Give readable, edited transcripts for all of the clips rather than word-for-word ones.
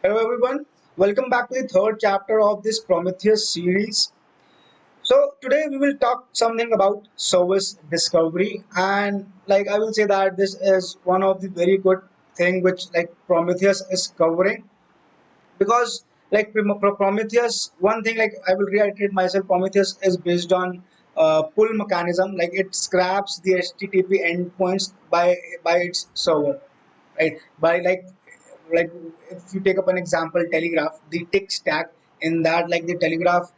Hello everyone, welcome back to the third chapter of this Prometheus series. So today we will talk something about service discovery, and I will say that this is one of the very good thing which Prometheus is covering, because Prometheus, one thing I will reiterate myself, Prometheus is based on pull mechanism. Like it scraps the HTTP endpoints by its server, right? By like if you take up an example, Telegraph, the tick stack, in that, like the Telegraph,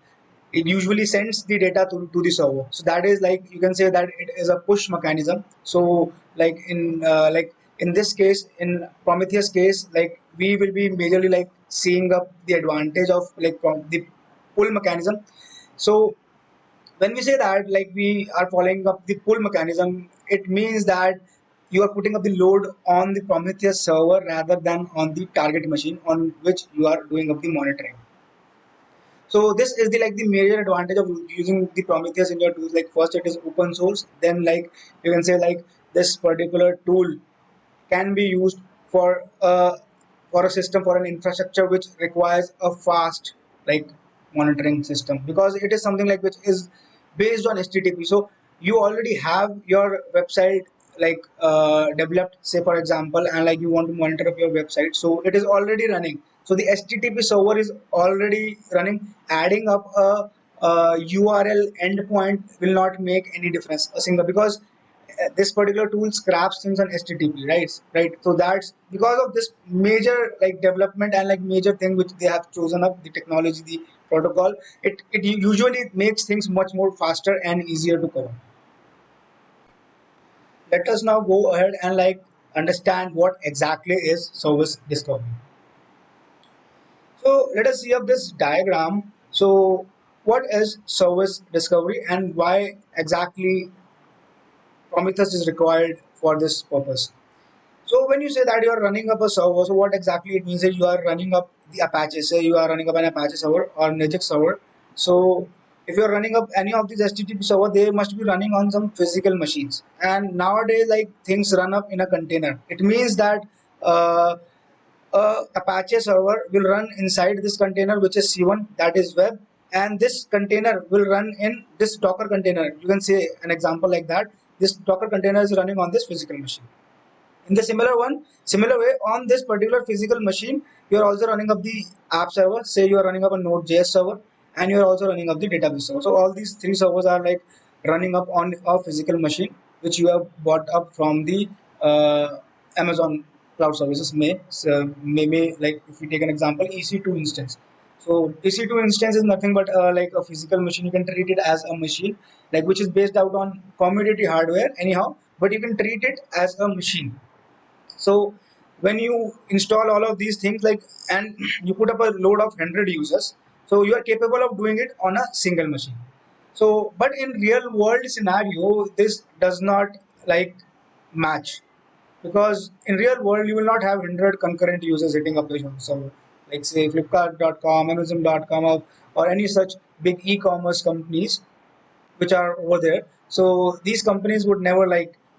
it usually sends the data to the server. So that is, like, you can say that it is a push mechanism. So in this case, in Prometheus case, like we will be majorly like seeing up the advantage of from the pull mechanism. So when we say that, like, we are following up the pull mechanism, it means that you are putting up the load on the Prometheus server rather than on the target machine on which you are doing up the monitoring. So this is the major advantage of using the Prometheus in your tools. Like, first, it is open source. Then, like, you can say, like, this particular tool can be used for a system, for an infrastructure which requires a fast, like, monitoring system, because it is something like which is based on HTTP. So you already have your website developed, say for example, and like you want to monitor up your website, so it is already running. So the HTTP server is already running. Adding up a URL endpoint will not make any difference a single, because this particular tool scraps things on HTTP, right? So that's because of this major like development and like major thing which they have chosen up, the technology, the protocol. It usually makes things much more faster and easier to cover. Let us now go ahead and like understand what exactly is service discovery. So let us see up this diagram. So what is service discovery and why exactly Prometheus is required for this purpose? So when you say that you are running up a server, so what exactly it means is you are running up the Apache. Say you are running up an Apache server or Nginx server. So if you are running up any of these HTTP server, they must be running on some physical machines. And nowadays, like, things run up in a container. It means that uh, Apache server will run inside this container, which is C1, that is web, and this container will run in this Docker container. You can say an example like that. This Docker container is running on this physical machine. In the similar way, on this particular physical machine, you are also running up the app server. Say you are running up a Node.js server, and you are also running up the database server. So all these three servers are like running up on a physical machine, which you have bought up from the Amazon Cloud Services. May like, if we take an example, EC2 instance. So EC2 instance is nothing but like a physical machine. You can treat it as a machine, like, which is based out on commodity hardware anyhow, but you can treat it as a machine. So when you install all of these things, like, and you put up a load of 100 users, so you are capable of doing it on a single machine. So but in real world scenario, this does not like match, because in real world you will not have 100 concurrent users hitting up the server, like say flipkart.com, amazon.com, or any such big e-commerce companies which are over there. So these companies would never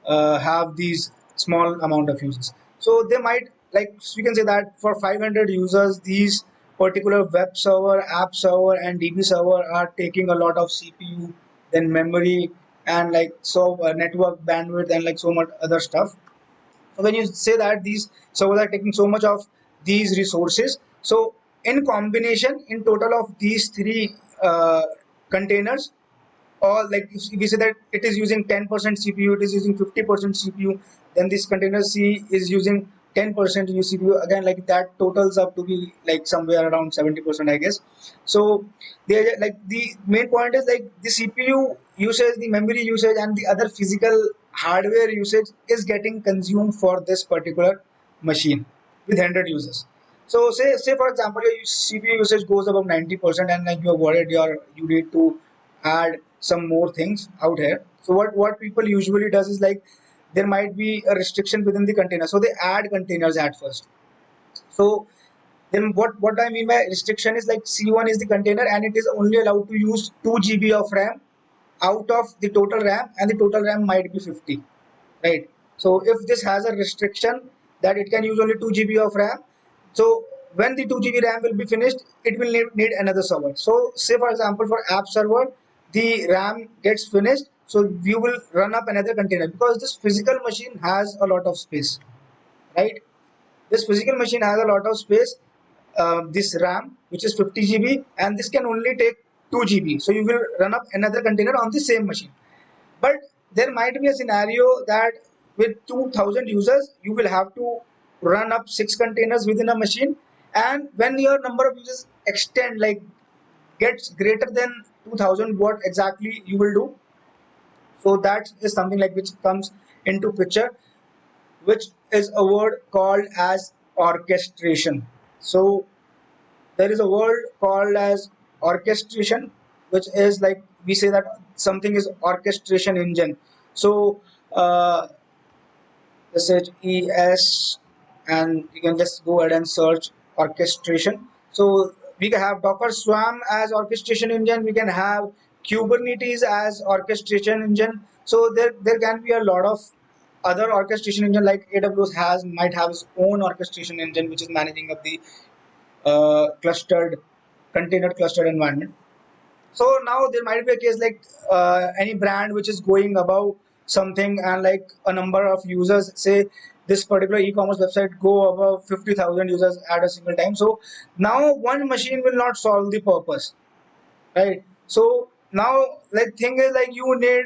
have these small amount of users. So they might, like, we can say that for 500 users, these particular web server, app server, and DB server are taking a lot of CPU, then memory, and network bandwidth, and like so much other stuff. So when you say that these servers are taking so much of these resources, so in combination, in total of these three containers, or like if we say that it is using 10% CPU, it is using 50% CPU, then this container C is using 10% CPU, again, like that totals up to be like somewhere around 70%, I guess. So they, like, the main point is like the CPU usage, the memory usage, and the other physical hardware usage is getting consumed for this particular machine with 100 users. So say for example your CPU usage goes above 90%, and like you're worried you need to add some more things out here. So what people usually does is like there might be a restriction within the container, so they add containers at first. So then what I mean by restriction is like C1 is the container, and it is only allowed to use 2 GB of RAM out of the total RAM, and the total RAM might be 50, right? So if this has a restriction that it can use only 2 GB of RAM, so when the 2 GB RAM will be finished, it will need another server. So say for example for app server, the RAM gets finished, so you will run up another container because this physical machine has a lot of space, right? This physical machine has a lot of space. This RAM, which is 50 GB, and this can only take 2 GB. So you will run up another container on the same machine. But there might be a scenario that with 2000 users, you will have to run up 6 containers within a machine. And when your number of users extend, like gets greater than 2000, what exactly you will do? So that is something like which comes into picture, which is a word called as orchestration. So there is a word called as orchestration, which is like we say that something is orchestration engine. So SHES, and you can just go ahead and search orchestration. So we can have Docker Swarm as orchestration engine. We can have Kubernetes as orchestration engine. So there can be a lot of other orchestration engine like AWS has might have its own orchestration engine which is managing of the clustered container clustered environment. So now there might be a case like any brand which is going above something and like a number of users, say this particular e-commerce website go above 50,000 users at a single time. So now one machine will not solve the purpose, right? So now like thing is like you need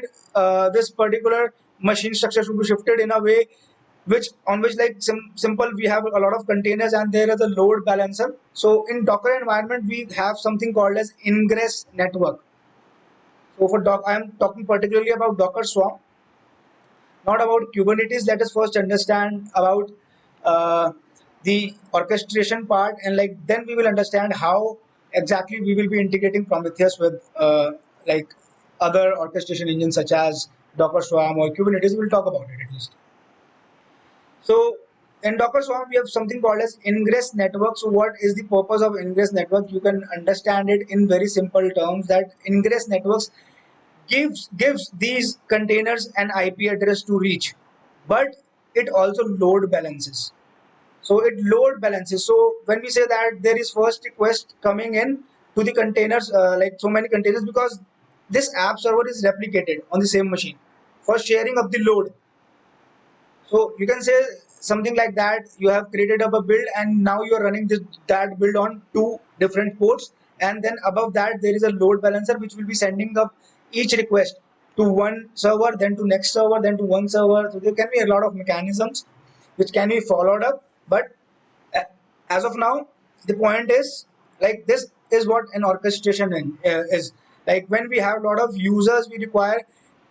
this particular machine structure should be shifted in a way which on which like simple we have a lot of containers and there is a load balancer. So in Docker environment we have something called as ingress network. So for I am talking particularly about Docker Swarm, not about Kubernetes. Let us first understand about uh, the orchestration part, and like then we will understand how exactly we will be integrating Prometheus with like other orchestration engines such as Docker Swarm or Kubernetes. We'll talk about it at least. So in Docker Swarm, we have something called as ingress network. So what is the purpose of ingress network? You can understand it in very simple terms that ingress networks gives these containers an IP address to reach, but it also load balances. So it load balances. So when we say that there is first request coming in to the containers, like so many containers, because this app server is replicated on the same machine for sharing of the load. So you can say something like that. You have created up a build, and now you are running that build on two different ports, and then above that there is a load balancer which will be sending up each request to one server, then to next server, then to one server. So there can be a lot of mechanisms which can be followed up. But as of now, the point is like this is what an orchestration is. Like when we have a lot of users, we require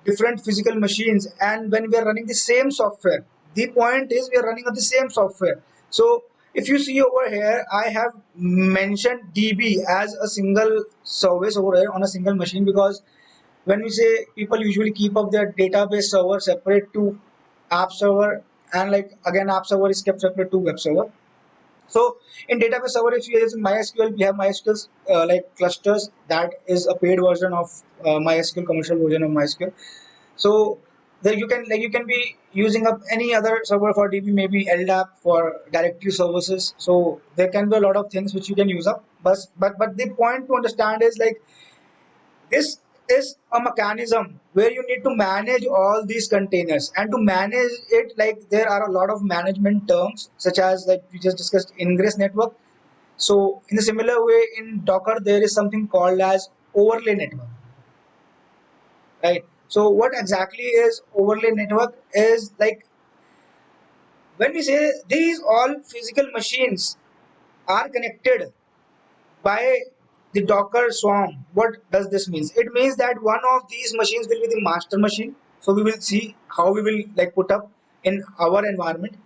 different physical machines, and when we are running the same software, the point is we are running on the same software. So if you see over here, I have mentioned DB as a single service over here on a single machine, because when we say people usually keep up their database server separate to app server, and like again app server is kept separate to web server. So in database server, if you use MySQL, we have MySQL like clusters. That is a paid version of MySQL, commercial version of MySQL. So there you can be using up any other server for DB, maybe LDAP for directory services. So there can be a lot of things which you can use up. But the point to understand is like this is a mechanism where you need to manage all these containers, and to manage it like there are a lot of management terms such as like we just discussed ingress network. So in a similar way in Docker there is something called as overlay network, right? So what exactly is overlay network is like when we say these all physical machines are connected by the Docker Swarm. What does this mean? It means that one of these machines will be the master machine. So we will see how we will like put up in our environment.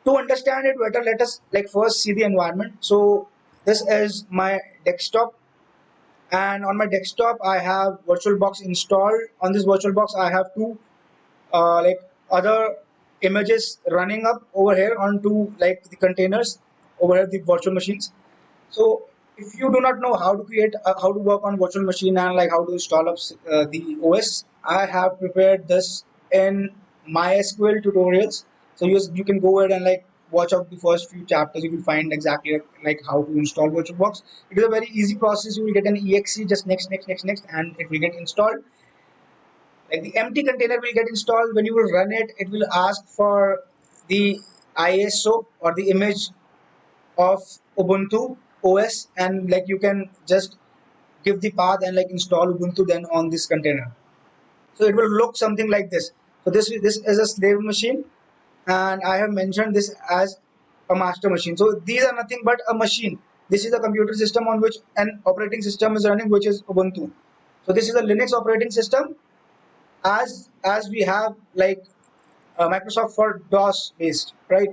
To understand it better, let us like first see the environment. So this is my desktop, and on my desktop I have VirtualBox installed. On this VirtualBox I have two like other images running up over here onto like the containers over here, the virtual machines. So if you do not know how to create, how to work on virtual machine and like how to install up the OS, I have prepared this in MySQL tutorials. So you can go ahead and like watch out the first few chapters, you will find exactly like how to install VirtualBox. It is a very easy process. You will get an exe, just next, and it will get installed. Like the empty container will get installed. When you will run it, it will ask for the ISO or the image of Ubuntu OS, and like you can just give the path and like install Ubuntu then on this container. So it will look something like this. So this is a slave machine, and I have mentioned this as a master machine. So these are nothing but a machine. This is a computer system on which an operating system is running, which is Ubuntu. So this is a Linux operating system, as we have like Microsoft for DOS based, right?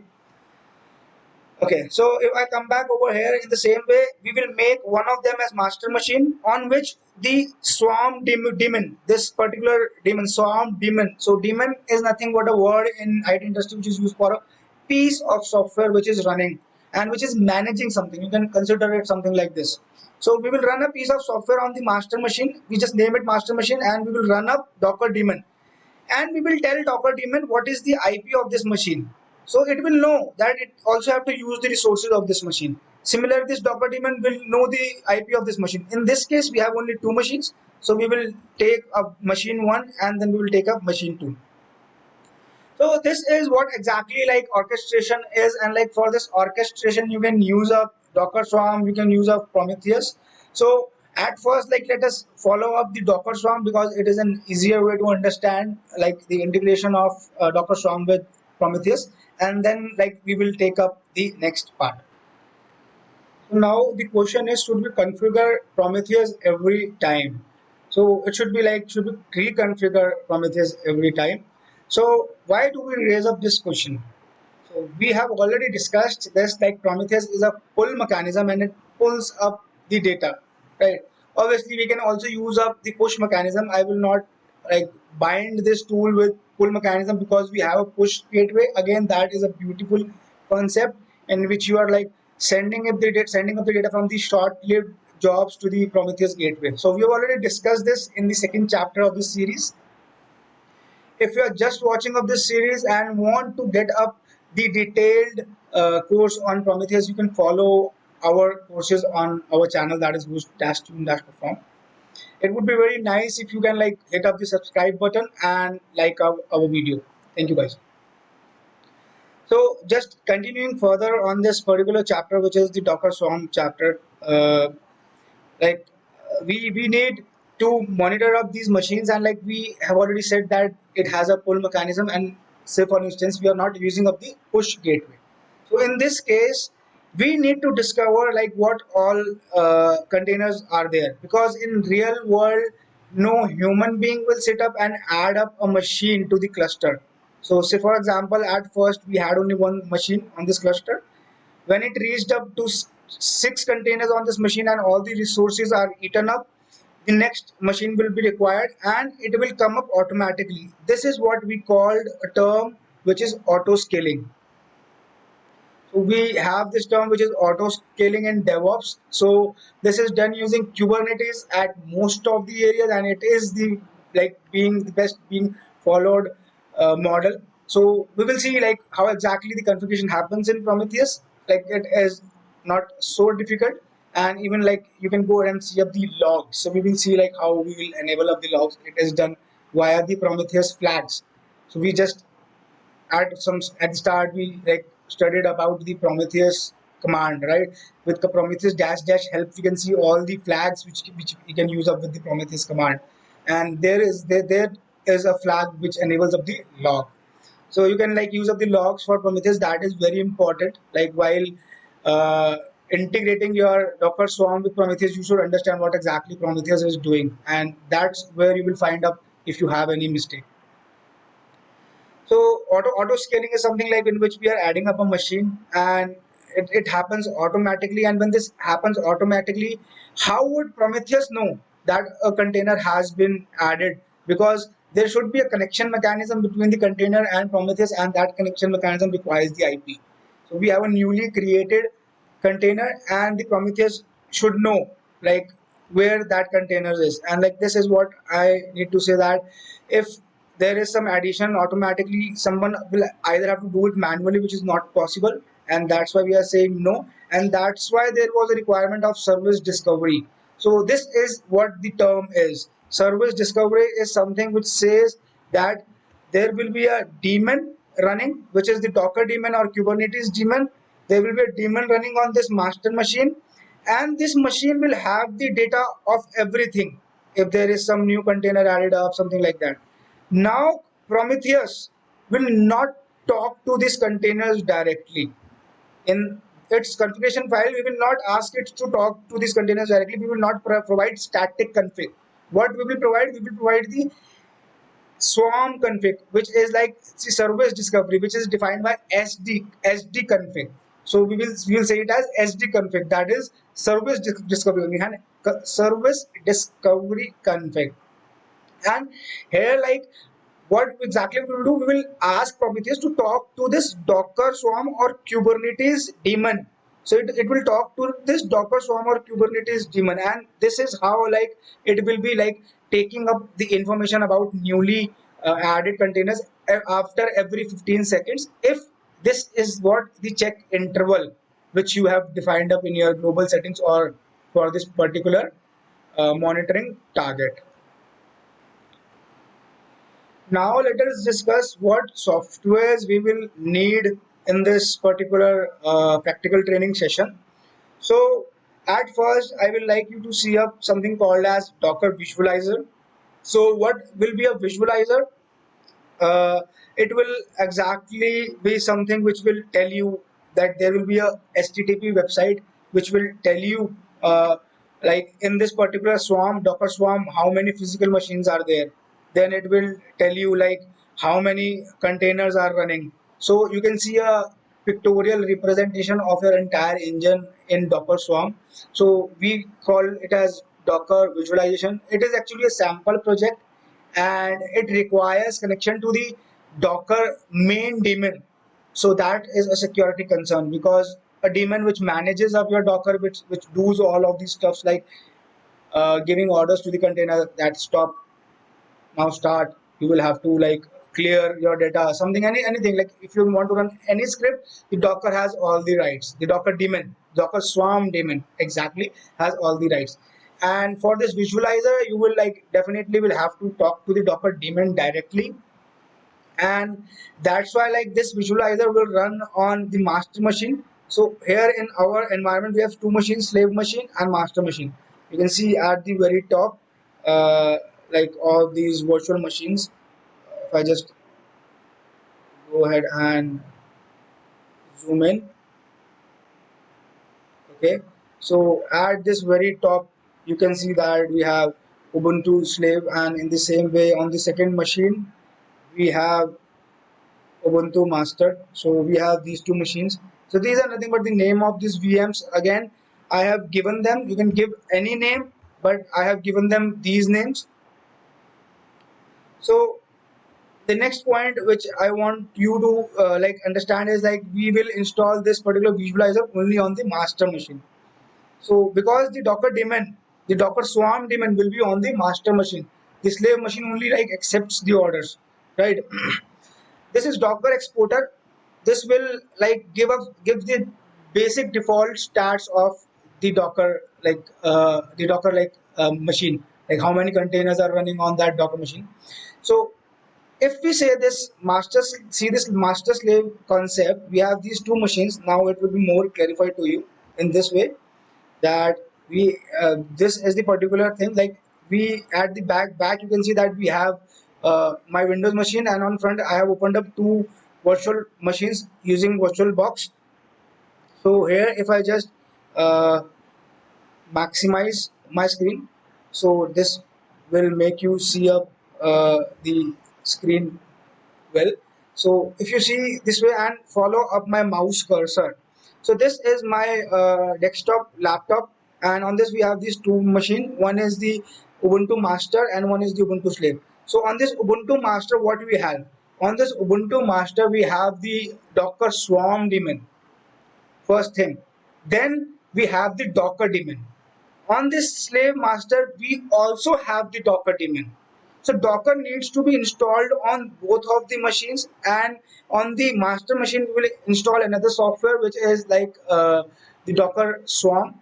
Okay, so if I come back over here in the same way, we will make one of them as master machine on which the swarm daemon, this particular daemon, swarm daemon. So daemon is nothing but a word in IT industry which is used for a piece of software which is running and which is managing something. You can consider it something like this. So we will run a piece of software on the master machine. We just name it master machine, and we will run up Docker daemon, and we will tell Docker daemon what is the IP of this machine. So it will know that it also have to use the resources of this machine. Similarly, this Docker daemon will know the IP of this machine. In this case, we have only two machines. So we will take up machine one and then we will take up machine two. So this is what exactly like orchestration is, and like for this orchestration, you can use a Docker Swarm, you can use a Prometheus. So at first, like let us follow up the Docker Swarm because it is an easier way to understand like the integration of Docker Swarm with Prometheus, and then like we will take up the next part. So now the question is, should we configure Prometheus every time? So it should be like, should we reconfigure Prometheus every time? So why do we raise up this question? So we have already discussed this, like Prometheus is a pull mechanism and it pulls up the data, right? Obviously, we can also use up the push mechanism. I will not like bind this tool with pull mechanism because we have a push gateway. Again, that is a beautiful concept in which you are like sending up the data from the short-lived jobs to the Prometheus gateway. So we have already discussed this in the second chapter of this series. If you are just watching of this series and want to get up the detailed course on Prometheus, you can follow our courses on our channel, that is boost-tune-perform. It would be very nice if you can like hit up the subscribe button and like our video. Thank you guys. So just continuing further on this particular chapter, which is the Docker Swarm chapter, like we need to monitor up these machines, and like we have already said that it has a pull mechanism, and say for instance we are not using up the push gateway. So in this case we need to discover like what all containers are there, because in real world no human being will sit up and add up a machine to the cluster. So say for example at first we had only one machine on this cluster. When it reached up to six containers on this machine and all the resources are eaten up, the next machine will be required and it will come up automatically. This is what we called a term which is auto scaling. So we have this term which is auto scaling in DevOps. So this is done using Kubernetes at most of the areas, and it is the like being the best being followed model. So we will see like how exactly the configuration happens in Prometheus. Like it is not so difficult, and even like you can go ahead and see up the logs. So we will see like how we will enable up the logs. It is done via the Prometheus flags. So we just at the start we like studied about the Prometheus command, right? With the Prometheus dash dash help, we can see all the flags which we can use up with the Prometheus command, and there is a flag which enables up the log. So you can like use up the logs for Prometheus. That is very important. Like while uh, integrating your Docker Swarm with Prometheus, you should understand what exactly Prometheus is doing, and that's where you will find out if you have any mistake. So auto scaling is something like in which we are adding up a machine and it happens automatically. And when this happens automatically, how would Prometheus know that a container has been added? Because there should be a connection mechanism between the container and Prometheus, and that connection mechanism requires the IP. So we have a newly created container, and the Prometheus should know like where that container is. And like this is what I need to say, that if there is some addition automatically, someone will either have to do it manually, which is not possible, and that's why we are saying no. And that's why there was a requirement of service discovery. So this is what the term is. Service discovery is something which says that there will be a daemon running, which is the Docker daemon or Kubernetes daemon. There will be a daemon running on this master machine, and this machine will have the data of everything. If there is some new container added up, something like that. Now Prometheus will not talk to these containers directly. In its configuration file, we will not ask it to talk to these containers directly. We will not provide static config. What we will provide? We will provide the swarm config, which is like the service discovery, which is defined by SD config. So we will say it as SD config. That is service discovery. We have service discovery config. And here, like, what exactly we will do, we will ask Prometheus to talk to this Docker Swarm or Kubernetes daemon. So it will talk to this Docker Swarm or Kubernetes daemon, and this is how, like, it will be like taking up the information about newly added containers after every 15 seconds. If this is what the check interval which you have defined up in your global settings or for this particular monitoring target. Now let us discuss what softwares we will need in this particular practical training session. So at first, I will like you to see up something called as Docker Visualizer. So what will be a visualizer? uh, it will exactly be something which will tell you that there will be a HTTP website which will tell you, like, in this particular swarm, Docker swarm, how many physical machines are there. Then it will tell you like how many containers are running. So you can see a pictorial representation of your entire engine in Docker swarm. So we call it as Docker visualization. It is actually a sample project, and it requires connection to the Docker main daemon. So that is a security concern, because a daemon which manages up your Docker, which does all of these stuffs like giving orders to the container that stop, now start, you will have to like clear your data, something, anything. Like if you want to run any script, the Docker has all the rights. The Docker daemon, Docker swarm daemon exactly, has all the rights. And for this visualizer, you will like definitely will have to talk to the Docker daemon directly. And that's why like this visualizer will run on the master machine. So here in our environment we have two machines, slave machine and master machine. You can see at the very top, uh, like all these virtual machines. If I just go ahead and zoom in, okay, so at this very top you can see that we have Ubuntu slave, and in the same way on the second machine we have Ubuntu master. So we have these two machines. So these are nothing but the name of these VMs. Again, I have given them, you can give any name, but I have given them these names. So the next point which I want you to like understand is like we will install this particular visualizer only on the master machine. So because the Docker daemon, the Docker swarm daemon will be on the master machine. The slave machine only like accepts the orders, right? This is Docker exporter. This will like give the basic default stats of the Docker, like the Docker like machine, like how many containers are running on that Docker machine. So if we say this master, see this master slave concept, we have these two machines. Now it will be more clarified to you in this way, that we this is the particular thing. Like we at the back you can see that we have my Windows machine, and on front I have opened up two virtual machines using VirtualBox. So here if I just uh, maximize my screen, so this will make you see up the screen well. So if you see this way and follow up my mouse cursor, so this is my desktop laptop, and on this we have these two machine. One is the Ubuntu master and one is the Ubuntu slave. So on this Ubuntu master, what we have, on this Ubuntu master we have the Docker swarm daemon, first thing. Then we have the Docker daemon. On this slave master we also have the Docker daemon. So Docker needs to be installed on both of the machines, and on the master machine we will install another software which is like the Docker Swarm.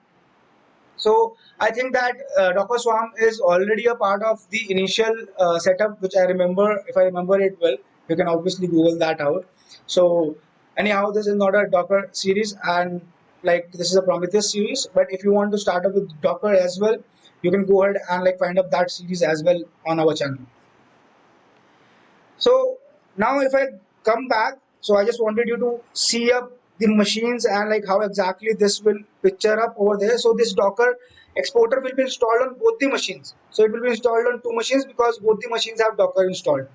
So I think that Docker Swarm is already a part of the initial setup, which I remember. If I remember it well, you can obviously Google that out. So anyhow, this is not a Docker series, and like this is a Prometheus series. But if you want to start up with Docker as well, you can go ahead and like find up that series as well on our channel. So now if I come back, so I just wanted you to see up the machines and like how exactly this will picture up over there. So this Docker exporter will be installed on both the machines. So it will be installed on two machines because both the machines have Docker installed.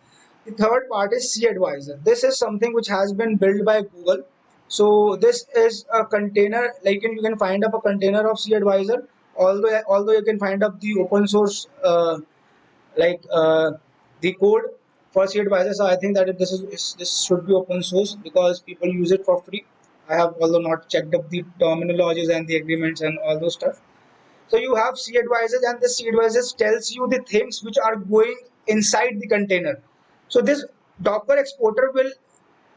The third part is cAdvisor. This is something which has been built by Google. So this is a container, like you can find up a container of cAdvisor. Although you can find up the open source like the code for cAdvisor. So I think that this should be open source because people use it for free. I have although not checked up the terminologies and the agreements and all those stuff. So you have cAdvisor, and this cAdvisor tells you the things which are going inside the container. So this Docker exporter will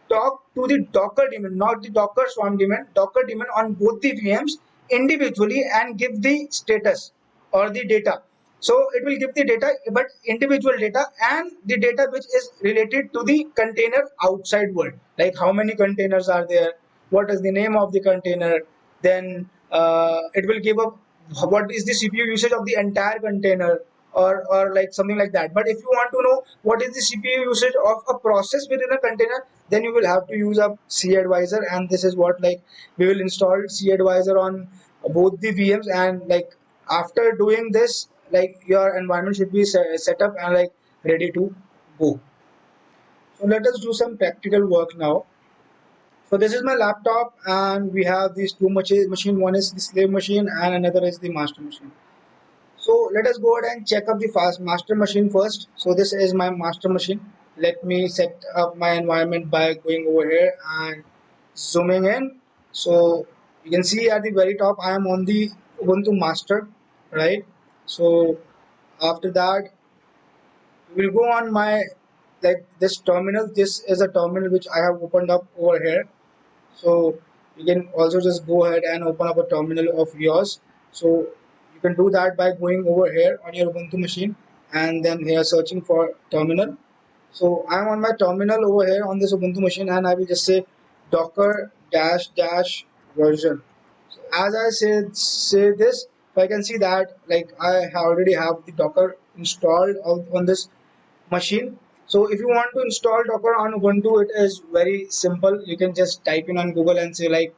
talk to the Docker daemon, not the Docker Swarm daemon, Docker daemon on both the VMs individually and give the status or the data. So it will give the data, but individual data and the data which is related to the container outside world, like how many containers are there, what is the name of the container, then it will give up what is the CPU usage of the entire container, or like something like that. But if you want to know what is the CPU usage of a process within a container, then you will have to use a cAdvisor, and this is what like we will install cAdvisor on both the VMs, and like after doing this, like your environment should be set up and like ready to go. So let us do some practical work now. So this is my laptop, and we have these two machine. One is the slave machine and another is the master machine. So let us go ahead and check up the fast master machine first. So this is my master machine. Let me set up my environment by going over here and zooming in. So you can see at the very top I am on the Ubuntu master, right? So after that we will go on my like this terminal. This is a terminal which I have opened up over here. So you can also just go ahead and open up a terminal of yours. So you can do that by going over here on your Ubuntu machine and then here searching for terminal. So I'm on my terminal over here on this Ubuntu machine, and I will just say docker dash dash version. So as I say this, so I can see that like already have the Docker installed on this machine. So if you want to install Docker on Ubuntu, it is very simple. You can just type in on Google and say like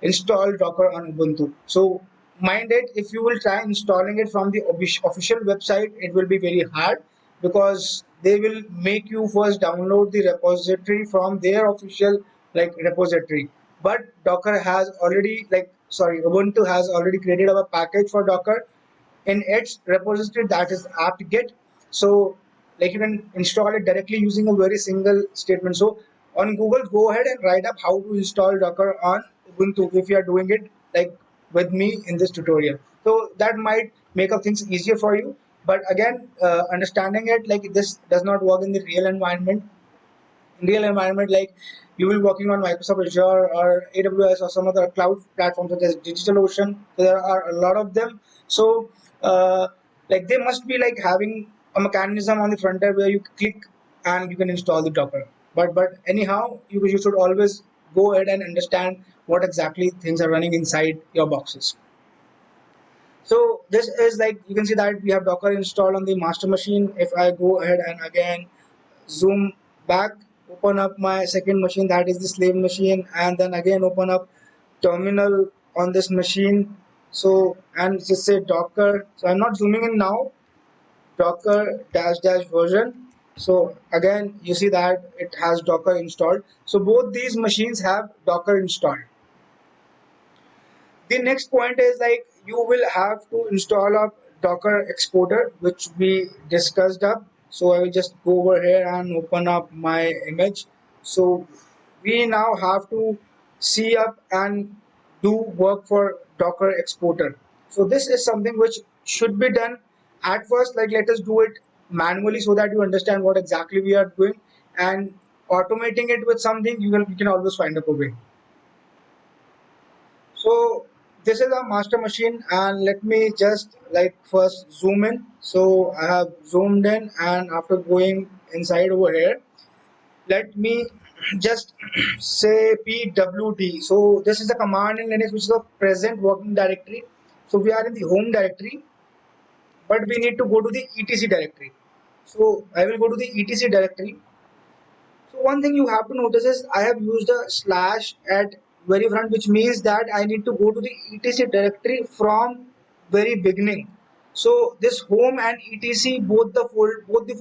install Docker on Ubuntu. So mind it, if you will try installing it from the official website, it will be very hard because they will make you first download the repository from their official like repository. But Docker has already like sorry Ubuntu has already created a package for Docker in its repository, that is apt-get. So like you can install it directly using a very single statement. So on Google, go ahead and write up how to install Docker on Ubuntu if you are doing it like with me in this tutorial. So that might make up things easier for you. But again, understanding it like this does not work in the real environment. In real environment, like you will be working on Microsoft Azure or AWS or some other cloud platforms such as DigitalOcean. There are a lot of them. So like they must be like having a mechanism on the front end where you click and you can install the Docker. But anyhow, you should always go ahead and understand what exactly things are running inside your boxes. So this is like you can see that we have Docker installed on the master machine. If I go ahead and again zoom back, open up my second machine, that is the slave machine, and then again open up terminal on this machine. So and just say Docker. So I'm not zooming in now. Docker dash dash version. So again you see that it has Docker installed. So both these machines have Docker installed. The next point is like you will have to install a Docker exporter, which we discussed up. So I will just go over here and open up my image. So we now have to see up and do work for Docker exporter. So this is something which should be done at first. Like let us do it manually so that you understand what exactly we are doing, and automating it with something, you can always find a way. So this is our master machine, and let me just like first zoom in. So I have zoomed in, and after going inside over here, let me just say pwd. So this is the command in Linux which is the present working directory. So we are in the home directory, but we need to go to the etc directory. So I will go to the etc directory. So one thing you have to notice is I have used a slash at very front, which means that I need to go to the etc directory from very beginning. So this home and etc, both the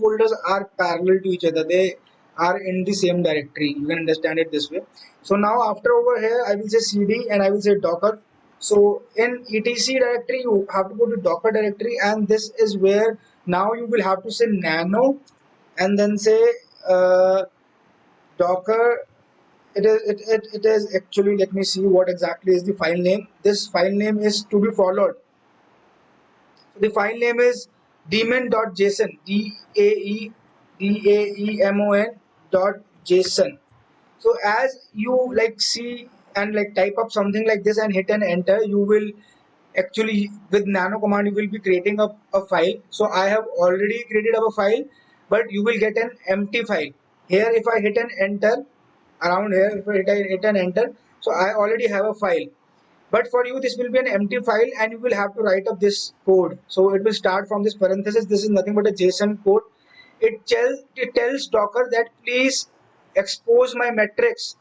folders are parallel to each other. They are in the same directory. You can understand it this way. So now after over here, I will say cd and I will say docker. So in etc directory, you have to go to docker directory, and this is where now you will have to say nano and then say docker. It is actually, let me see what exactly is the file name. This file name is to be followed. So the file name is daemon.json, daemon dot json. So as you like see and like type up something like this and hit an enter, you will actually with nano command you will be creating up a file. So I have already created up a file, but you will get an empty file. Here if I hit an enter, around here if I hit an enter, so I already have a file. But for you this will be an empty file, and you will have to write up this code. So it will start from this parenthesis. This is nothing but a JSON code. It tells docker that please expose my metrics.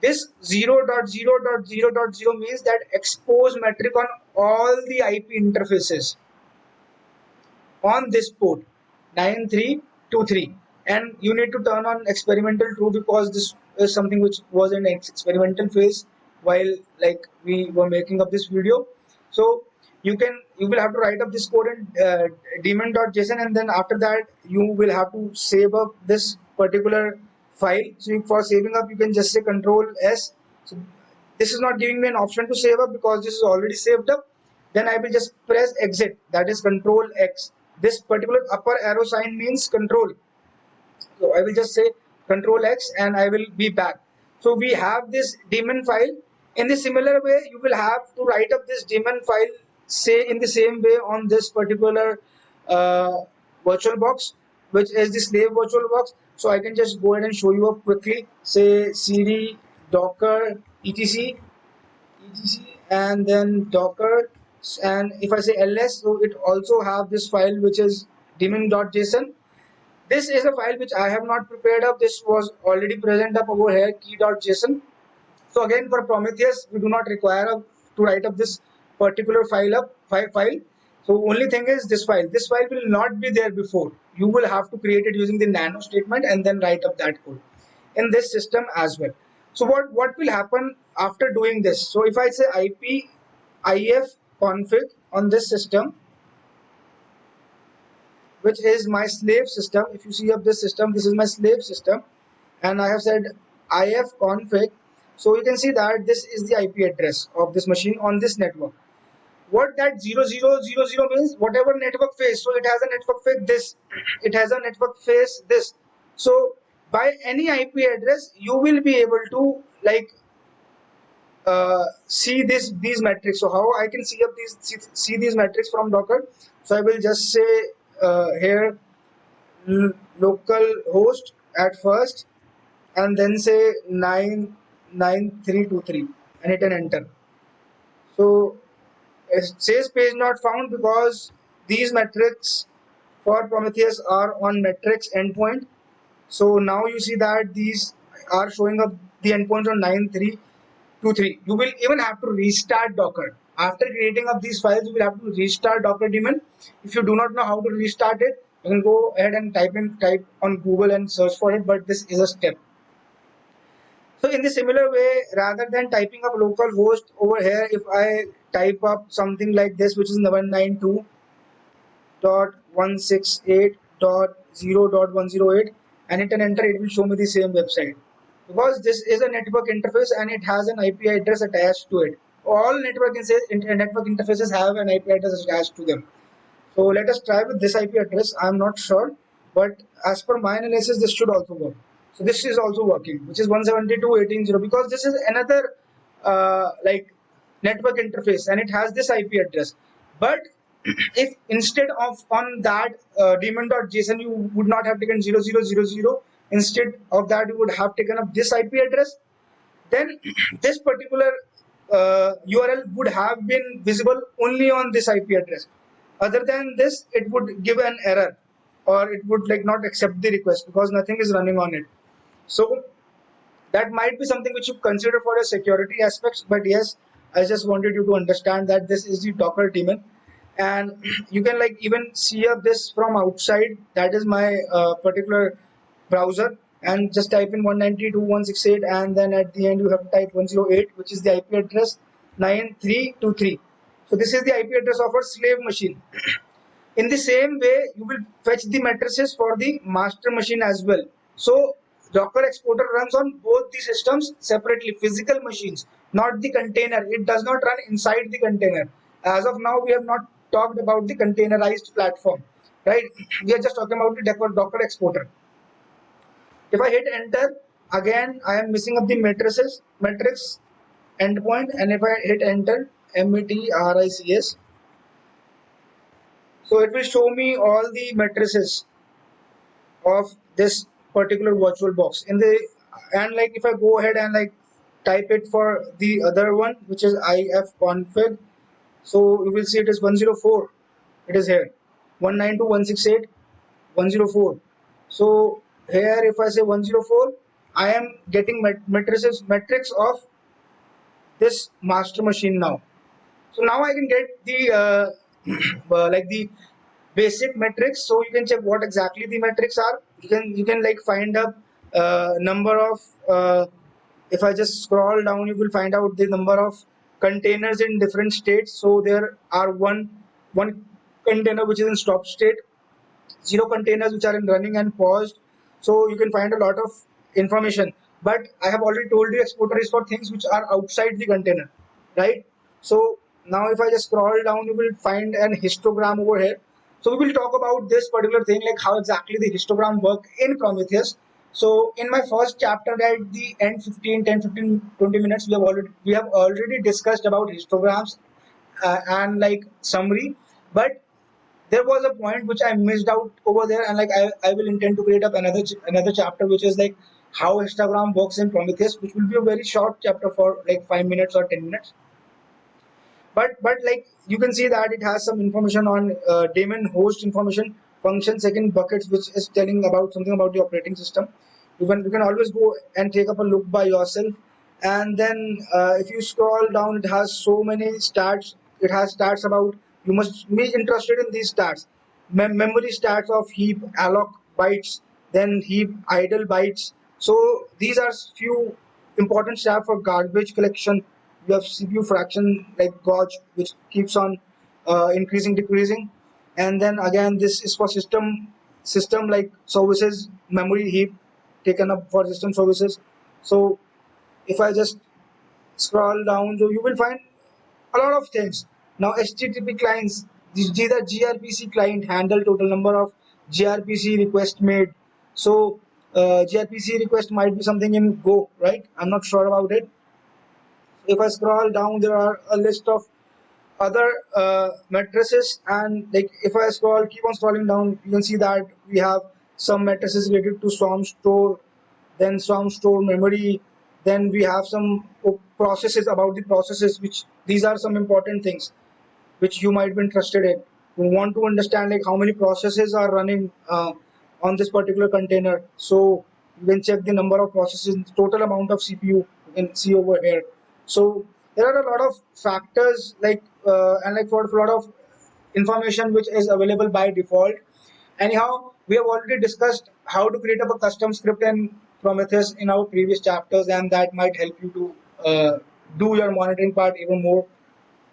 This 0.0.0.0 means that expose metric on all the IP interfaces on this port 9323, and you need to turn on experimental true because this is something which was in its experimental phase while like we were making up this video. So you will have to write up this code in daemon.json, and then after that you will have to save up this particular file. So for saving up you can just say control s. So this is not giving me an option to save up because this is already saved up. Then I will just press exit, that is control X. This particular upper arrow sign means control. So I will just say control X and I will be back. So we have this daemon file. In the similar way, you will have to write up this daemon file, say in the same way on this particular uh, virtual box, which is the slave virtual box. So I can just go ahead and show you up quickly. Say cd docker etc and then docker, and if I say ls, so it also have this file which is daemon.json. This is a file which I have not prepared up. This was already present up over here, key.json. So again for Prometheus we do not require to write up this particular file. So only thing is this file will not be there before. You will have to create it using the nano statement and then write up that code in this system as well. So what will happen after doing this? So if I say ip config on this system, which is my slave system, if you see up this system, this is my slave system, and I have said if config, so you can see that this is the IP address of this machine on this network. What that 0000 means, whatever network face, so it has a network face this, it has a network face this. So by any IP address you will be able to like see these metrics. So how I can see up see these metrics from docker? So I will just say here local host at first, and then say 99323 and hit an enter. So it says page not found because these metrics for Prometheus are on metrics endpoint. So now you see that these are showing up the endpoints on 9323. You will even have to restart Docker. After creating up these files, you will have to restart Docker daemon. If you do not know how to restart it, you can go ahead and type on Google and search for it, but this is a step. So in the similar way, rather than typing up localhost over here, if I type up something like this, which is 192.168.0.108 and hit an enter, it will show me the same website. Because this is a network interface and it has an IP address attached to it. All network interfaces have an IP address attached to them. So let us try with this IP address. I'm not sure, but as per my analysis, this should also work. So this is also working, which is 172.18.0, because this is another like network interface and it has this IP address. But if instead of on that daemon.json you would not have taken 0000, instead of that you would have taken up this IP address, then this particular URL would have been visible only on this IP address. Other than this, it would give an error, or it would like not accept the request because nothing is running on it. So that might be something which you consider for a security aspects. But yes, I just wanted you to understand that this is the Docker daemon, and you can like even see up this from outside. That is my particular browser, and just type in 192.168, and then at the end you have to type 108, which is the IP address 9323. So this is the IP address of our slave machine. In the same way, you will fetch the matrices for the master machine as well. So Docker exporter runs on both the systems separately, physical machines, not the container. It does not run inside the container. As of now, we have not talked about the containerized platform, right? We are just talking about the Docker exporter. If I hit enter, again I am missing up the matrix endpoint, and if I hit enter, matrics, so it will show me all the matrices of this particular virtual box in the, and like if I go ahead and like type it for the other one, which is ifconfig, so you will see it is 104. It is here 192.168.104. So here if I say 104, I am getting metrics of this master machine now. So now I can get the like the basic metrics. So you can check what exactly the metrics are. You can like find a number of if I just scroll down, you will find out the number of containers in different states. So there are one container which is in stop state, 0 containers which are in running and paused. So you can find a lot of information. But I have already told you exporter is for things which are outside the container, right? So now if I just scroll down, you will find an histogram over here. So we will talk about this particular thing, like how exactly the histogram work in Prometheus. So in my first chapter at the end 20 minutes, we have already discussed about histograms and like summary. But there was a point which I missed out over there, and like I will intend to create up another chapter which is like how Instagram works in Prometheus, which will be a very short chapter for like 5 minutes or 10 minutes. But like you can see that it has some information on daemon host information, function second buckets, which is telling about something about the operating system. You can always go and take up a look by yourself. And then if you scroll down, it has so many stats. It has stats about, you must be interested in these stats: memory stats of heap alloc bytes, then heap idle bytes. So these are few important stats for garbage collection. You have CPU fraction like gauge, which keeps on increasing, decreasing. And then again, this is for system like services, memory heap taken up for system services. So if I just scroll down, so you will find a lot of things. Now HTTP clients, the gRPC client handle total number of gRPC request made. So gRPC request might be something in Go, right? I'm not sure about it. If I scroll down, there are a list of other matrices, and like if I keep on scrolling down, you can see that we have some matrices related to Swarm store, then Swarm store memory, then we have some processes about the processes, which these are some important things which you might be interested in. You want to understand like how many processes are running on this particular container. So you can check the number of processes, total amount of CPU. You can see over here. So there are a lot of factors like and like for a lot of information which is available by default. Anyhow, we have already discussed how to create up a custom script in Prometheus in our previous chapters, and that might help you to do your monitoring part even more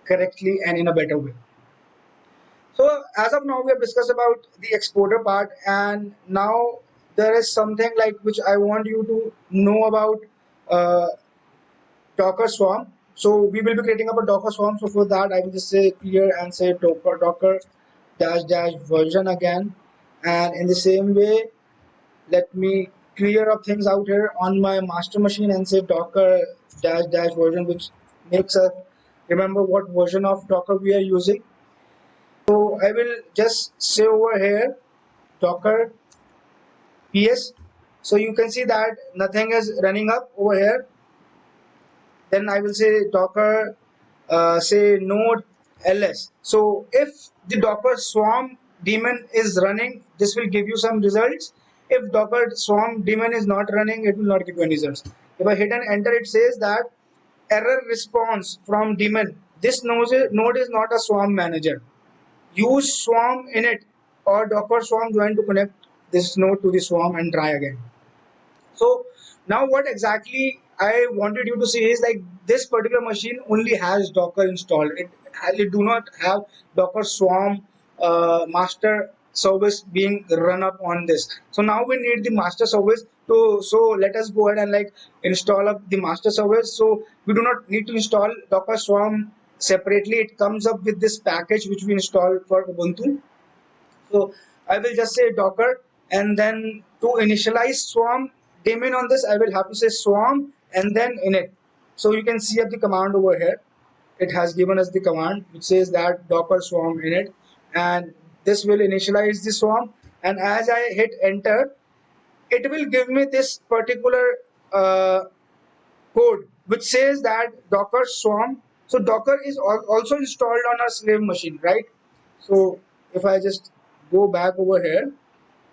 correctly and in a better way. So as of now, we have discussed about the exporter part, and now there is something like which I want you to know about uh, Docker Swarm. So we will be creating up a Docker Swarm. So for that, I will just say clear and say Docker dash dash version again, and in the same way, let me clear up things out here on my master machine and say docker dash dash version, which makes us remember what version of docker we are using. So I will just say over here docker ps. So you can see that nothing is running up over here. Then I will say docker say node ls. So if the docker swarm daemon is running, this will give you some results. If docker swarm daemon is not running, it will not give you any results. If I hit an enter, it says that error response from daemon. This node is not a swarm manager. Use swarm init or docker swarm join to connect this node to the swarm and try again. So now what exactly I wanted you to see is like this particular machine only has Docker installed. It do not have Docker Swarm master service being run up on this. So now we need the master service to, so let us go ahead and like install up the master service. So we do not need to install Docker Swarm separately. It comes up with this package which we installed for Ubuntu. So I will just say Docker, and then to initialize Swarm daemon on this, I will have to say Swarm and then init. So you can see up the command over here. It has given us the command which says that Docker Swarm init, and this will initialize the Swarm. And as I hit enter, it will give me this particular uh, code which says that Docker Swarm. So Docker is also installed on our slave machine, right? So if I just go back over here,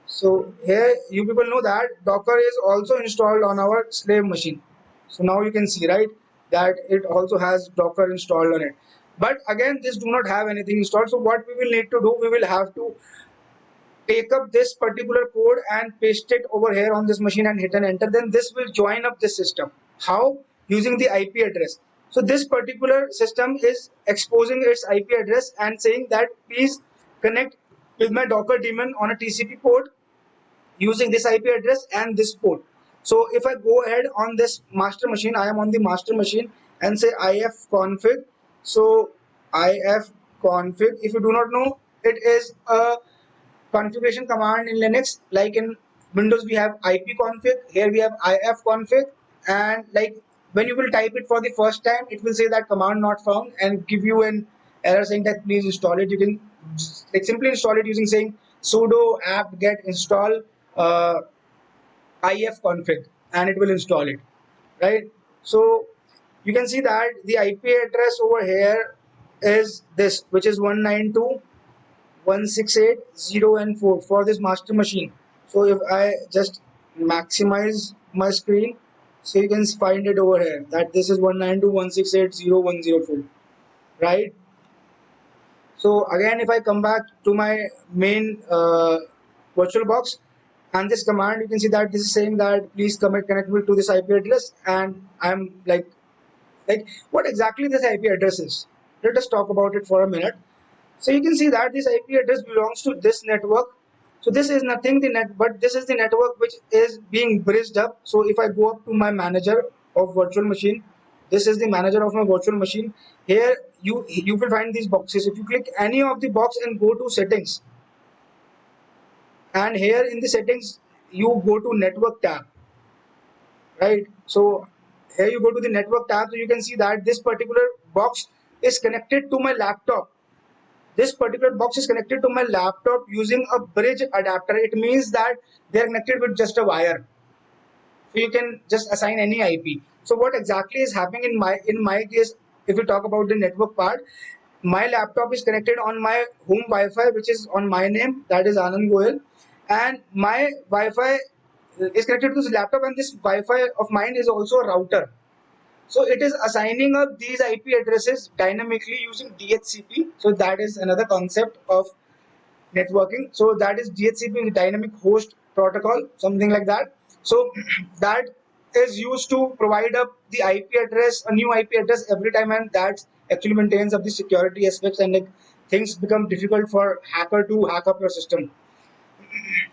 so here you people know that Docker is also installed on our slave machine. So now you can see, right, that it also has Docker installed on it. But again, this do not have anything installed. So what we will need to do, we will have to take up this particular code and paste it over here on this machine and hit an enter. Then this will join up this system. How? Using the IP address. So this particular system is exposing its IP address and saying that please connect with my Docker daemon on a TCP port using this IP address and this port. So if I go ahead on this master machine, I am on the master machine and say ifconfig. So ifconfig, if you do not know, it is a configuration command in Linux. Like in Windows, we have ipconfig. Here we have ifconfig, and like when you will type it for the first time, it will say that command not found and give you an error saying that please install it. You can like simply install it using saying sudo apt get install uh, ifconfig, and it will install it, right? So you can see that the IP address over here is this, which is 192.168.0 and 4 for this master machine. So if I just maximize my screen, so you can find it over here that this is 192.168.0.104, right? So again, if I come back to my main VirtualBox and this command, you can see that this is saying that please connect me to this IP address, and I'm like what exactly this IP address is. Let us talk about it for a minute. So you can see that this IP address belongs to this network. So this is nothing the net, but this is the network which is being bridged up. So if I go up to my manager of virtual machine, this is the manager of my virtual machine. Here you will find these boxes. If you click any of the box and go to settings, and here in the settings you go to network tab, right? So here you go to the network tab. So you can see that this particular box is connected to my laptop. This particular box is connected to my laptop using a bridge adapter. It means that they are connected with just a wire. So you can just assign any IP. So what exactly is happening in my case, if we talk about the network part, my laptop is connected on my home Wi-Fi, which is on my name, that is Anand Goyal, and my Wi-Fi is connected to this laptop, and this Wi-Fi of mine is also a router. So it is assigning up these IP addresses dynamically using DHCP. So that is another concept of networking. So that is DHCP, dynamic host protocol, something like that. So that is used to provide up the IP address, a new IP address every time, and that actually maintains up the security aspects, and like things become difficult for hacker to hack up your system.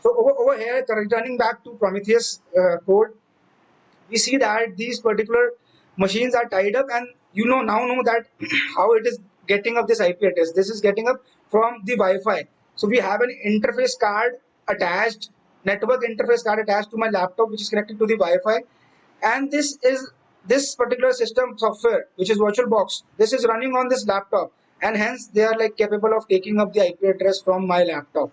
So over here, returning back to Prometheus code, we see that these particular machines are tied up, and you know now know that how it is getting up this IP address. This is getting up from the Wi-Fi. So we have an interface card attached, network interface card attached to my laptop, which is connected to the Wi-Fi, and this particular system software, which is VirtualBox. This is running on this laptop, and hence they are like capable of taking up the IP address from my laptop.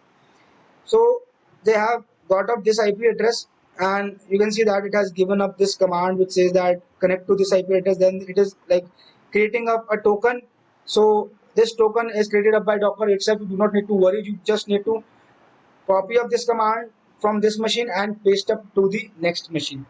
So they have got up this IP address, and you can see that it has given up this command which says that connect to this IP address. Then it is like creating up a token. So this token is created up by Docker itself. You do not need to worry. You just need to copy of this command from this machine and paste up to the next machine.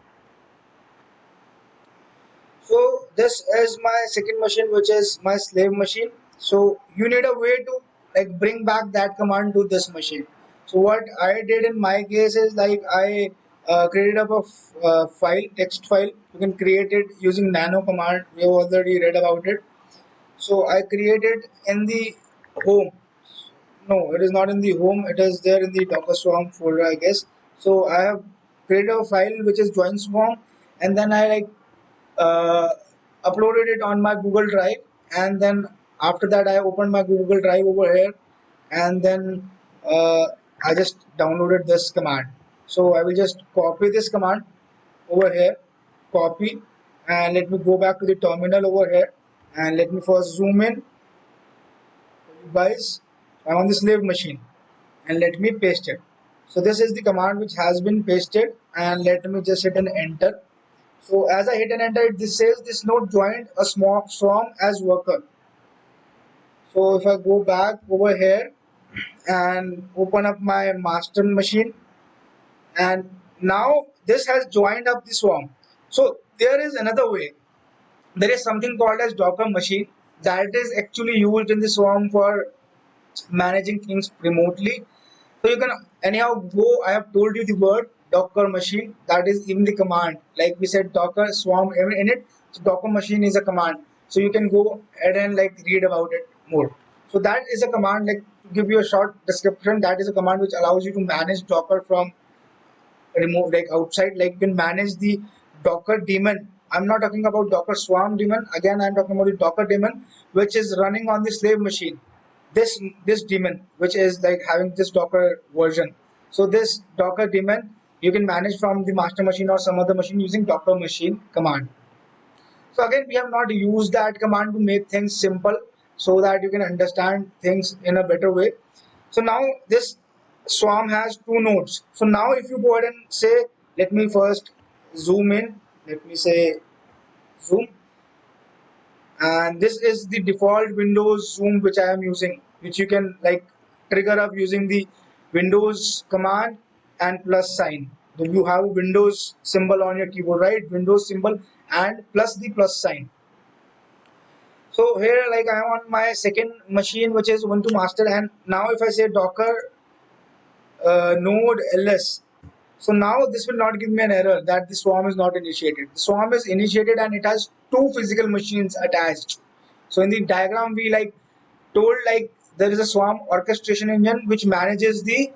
So this is my second machine, which is my slave machine. So you need a way to like bring back that command to this machine. So what I did in my case is like I created up a file, text file. You can create it using nano command. We have already read about it. So I created in the home. No, it is not in the home. It is there in the Docker Swarm folder, I guess. So I have created a file which is join swarm, and then I like uh, uploaded it on my Google Drive, and then after that I opened my Google Drive over here, and then I just downloaded this command. So I will just copy this command over here, copy, and let me go back to the terminal over here, and let me first zoom in. Guys, I'm on the slave machine, and let me paste it. So this is the command which has been pasted, and let me just hit an enter. So as I hit and enter, this says this node joined a small swarm as worker. So if I go back over here and open up my master machine, and now this has joined up the swarm. So there is another way. There is something called as Docker machine that is actually used in the swarm for managing things remotely. So you can anyhow go. I have told you the word Docker machine. That is in the command. Like we said, Docker swarm in it. So Docker machine is a command. So you can go ahead and like read about it more. So that is a command. Like to give you a short description, that is a command which allows you to manage Docker from remote, like outside. Like you can manage the Docker daemon. I'm not talking about Docker swarm daemon. Again, I'm talking about the Docker daemon, which is running on the slave machine. This daemon, which is like having this Docker version. So this Docker daemon you can manage from the master machine or some other machine using Docker machine command. So again, we have not used that command to make things simple so that you can understand things in a better way. So now this swarm has two nodes. So now if you go ahead and say, let me first zoom in, let me say zoom, and this is the default Windows zoom which I am using, which you can like trigger up using the Windows command and plus sign. So you have Windows symbol on your keyboard, right? Windows symbol and plus the plus sign. So here like I am on my second machine, which is Ubuntu master, and now if I say Docker node ls, so now this will not give me an error that the swarm is not initiated. The swarm is initiated and it has two physical machines attached. So in the diagram we like told like there is a swarm orchestration engine which manages the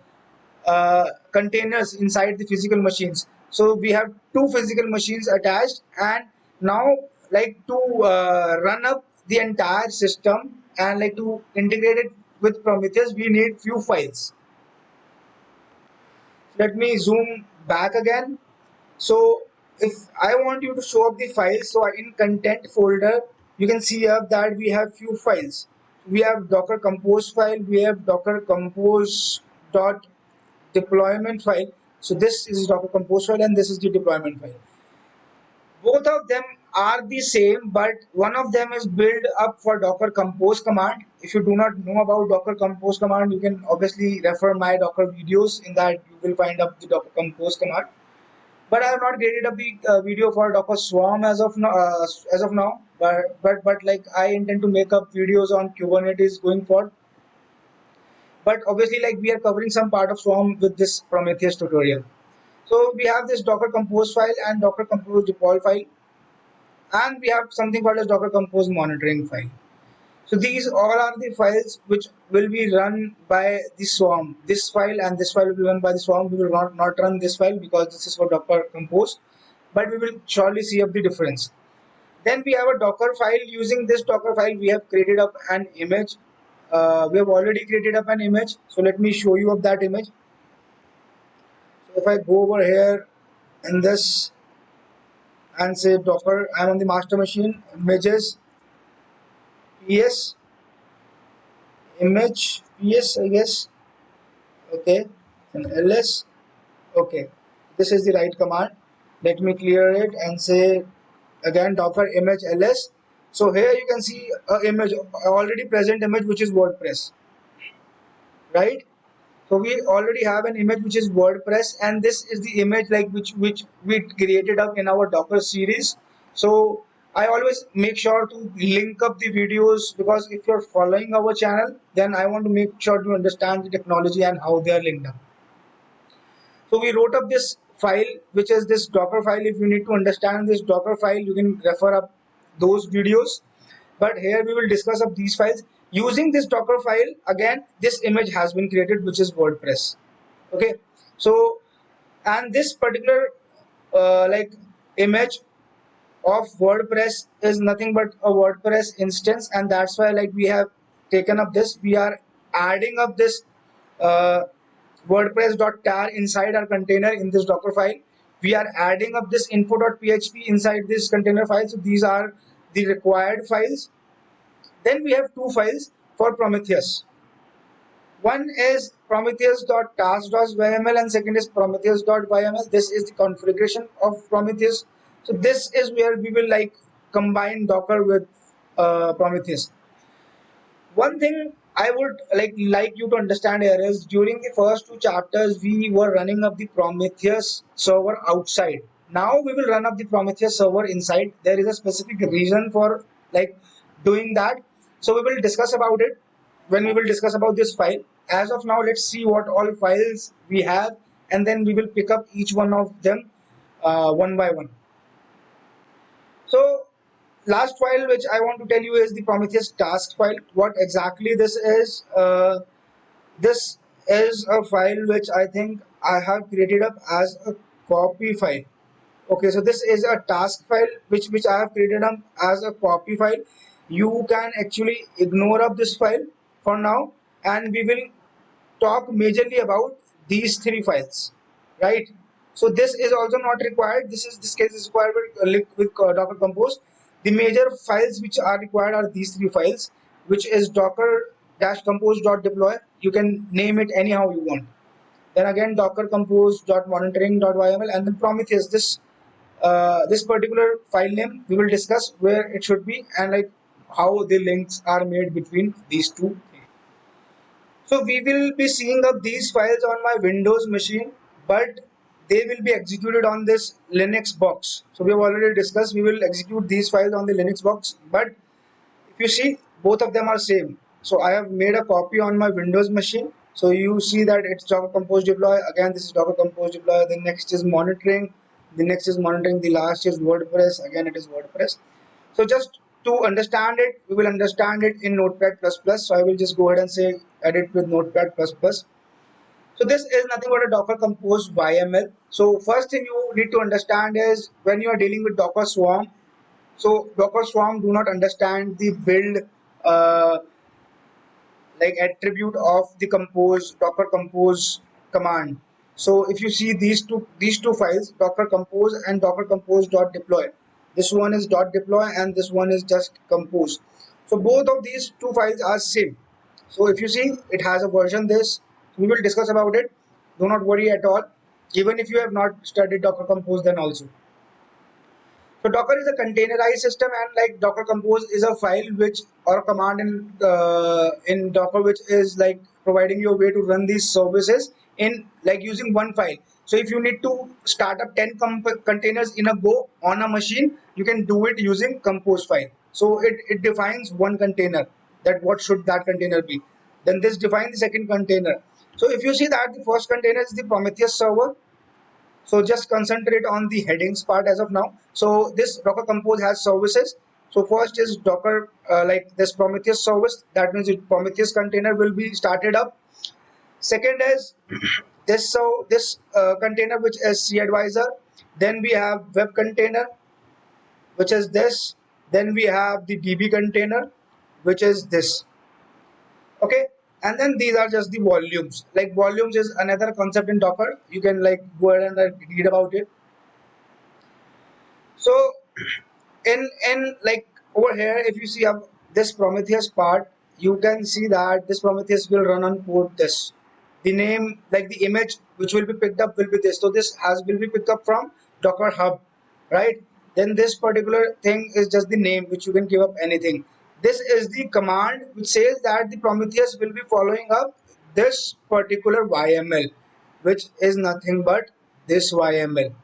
containers inside the physical machines. So we have two physical machines attached, and now like to run up the entire system and like to integrate it with Prometheus, we need few files. Let me zoom back again. So if I want you to show up the files, so in content folder, you can see up that we have few files. We have Docker compose file, we have Docker compose dot deployment file. So this is Docker compose file and this is the deployment file. Both of them are the same, but one of them is built up for Docker compose command. If you do not know about Docker compose command, you can obviously refer my Docker videos. In that you will find up the Docker compose command. But I have not created a big video for Docker Swarm as of now. But like I intend to make up videos on Kubernetes going forward. But obviously, like we are covering some part of Swarm with this Prometheus tutorial. So we have this Docker Compose file and Docker Compose deploy file, and we have something called as Docker Compose monitoring file. So these all are the files which will be run by the Swarm. This file and this file will be run by the Swarm. We will not run this file because this is for Docker Compose, but we will surely see up the difference. Then we have a Docker file. Using this Docker file, we have created up an image we have already created up an image. So let me show you of that image. So if I go over here in this and say Docker, I'm on the master machine, images, PS, image, PS, I guess. Okay, and ls. Okay, this is the right command. Let me clear it and say again Docker image ls. So here you can see a image, already present image, which is WordPress, right? So we already have an image which is WordPress, and this is the image like which we created up in our Docker series. So I always make sure to link up the videos, because if you're following our channel, then I want to make sure to understand the technology and how they are linked up. So we wrote up this file, which is this Docker file. If you need to understand this Docker file, you can refer up those videos. But here we will discuss of these files. Using this Docker file, again, this image has been created, which is WordPress. Okay, so and this particular like image of WordPress is nothing but a WordPress instance, and that's why like we have taken up this. We are adding up this uh, WordPress.tar inside our container in this Docker file. We are adding up this info.php inside this container file. So these are the required files. Then we have two files for Prometheus. One is prometheus.task.yml and second is prometheus.yml. This is the configuration of Prometheus. So this is where we will like combine Docker with Prometheus. One thing I would like you to understand here is during the first two chapters we were running up the Prometheus server outside. Now we will run up the Prometheus server inside. There is a specific reason for like doing that. So we will discuss about it when we will discuss about this file. As of now, let's see what all files we have, and then we will pick up each one of them one by one. So last file which I want to tell you is the Prometheus task file. What exactly this is? This is a file which I think I have created up as a copy file. Okay, so this is a task file which I have created up as a copy file. You can actually ignore up this file for now, and we will talk majorly about these three files, right? So this is also not required. This case is required with Docker Compose. The major files which are required are these three files, which is Docker dash compose.deploy. You can name it anyhow you want. Then again Docker compose.monitoring.yml, and then Prometheus. This particular file name we will discuss where it should be and like how the links are made between these two. So we will be seeing up these files on my Windows machine, but they will be executed on this Linux box. So we have already discussed we will execute these files on the Linux box, but if you see both of them are same. So I have made a copy on my Windows machine. So you see that it's Docker Compose deploy. Again, this is Docker Compose deploy. The next is monitoring. The next is monitoring. The last is WordPress. Again, it is WordPress. So just to understand it, we will understand it in Notepad++. So I will just go ahead and say edit with Notepad++. So this is nothing but a Docker Compose YML. So first thing you need to understand is when you are dealing with Docker Swarm. So Docker Swarm do not understand the build uh, like attribute of the compose Docker Compose command. So if you see these two files, Docker Compose and Docker Compose.deploy. This one is .deploy and this one is just compose. So both of these two files are same. So if you see it has a version this, we will discuss about it. Do not worry at all. Even if you have not studied Docker Compose, then also. So Docker is a containerized system, and like Docker Compose is a file which or a command in Docker which is like providing you a way to run these services in like using one file. So if you need to start up 10 containers in a go on a machine, you can do it using Compose file. So it defines one container, that what should that container be. Then this defines the second container. So if you see that the first container is the Prometheus server, so just concentrate on the headings part as of now. So this Docker Compose has services. So first is Docker like this Prometheus service. That means Prometheus container will be started up. Second is this container which is cAdvisor. Then we have web container, which is this. Then we have the DB container, which is this. Okay, and then these are just the volumes. Like volumes is another concept in Docker. You can like go ahead and read about it. So in like over here, if you see this Prometheus part, you can see that this Prometheus will run on port this. The name, like the image which will be picked up will be this. So this has will be picked up from Docker Hub, right? Then this particular thing is just the name which you can give up anything. This is the command which says that the Prometheus will be following up this particular YML, which is nothing but this YML.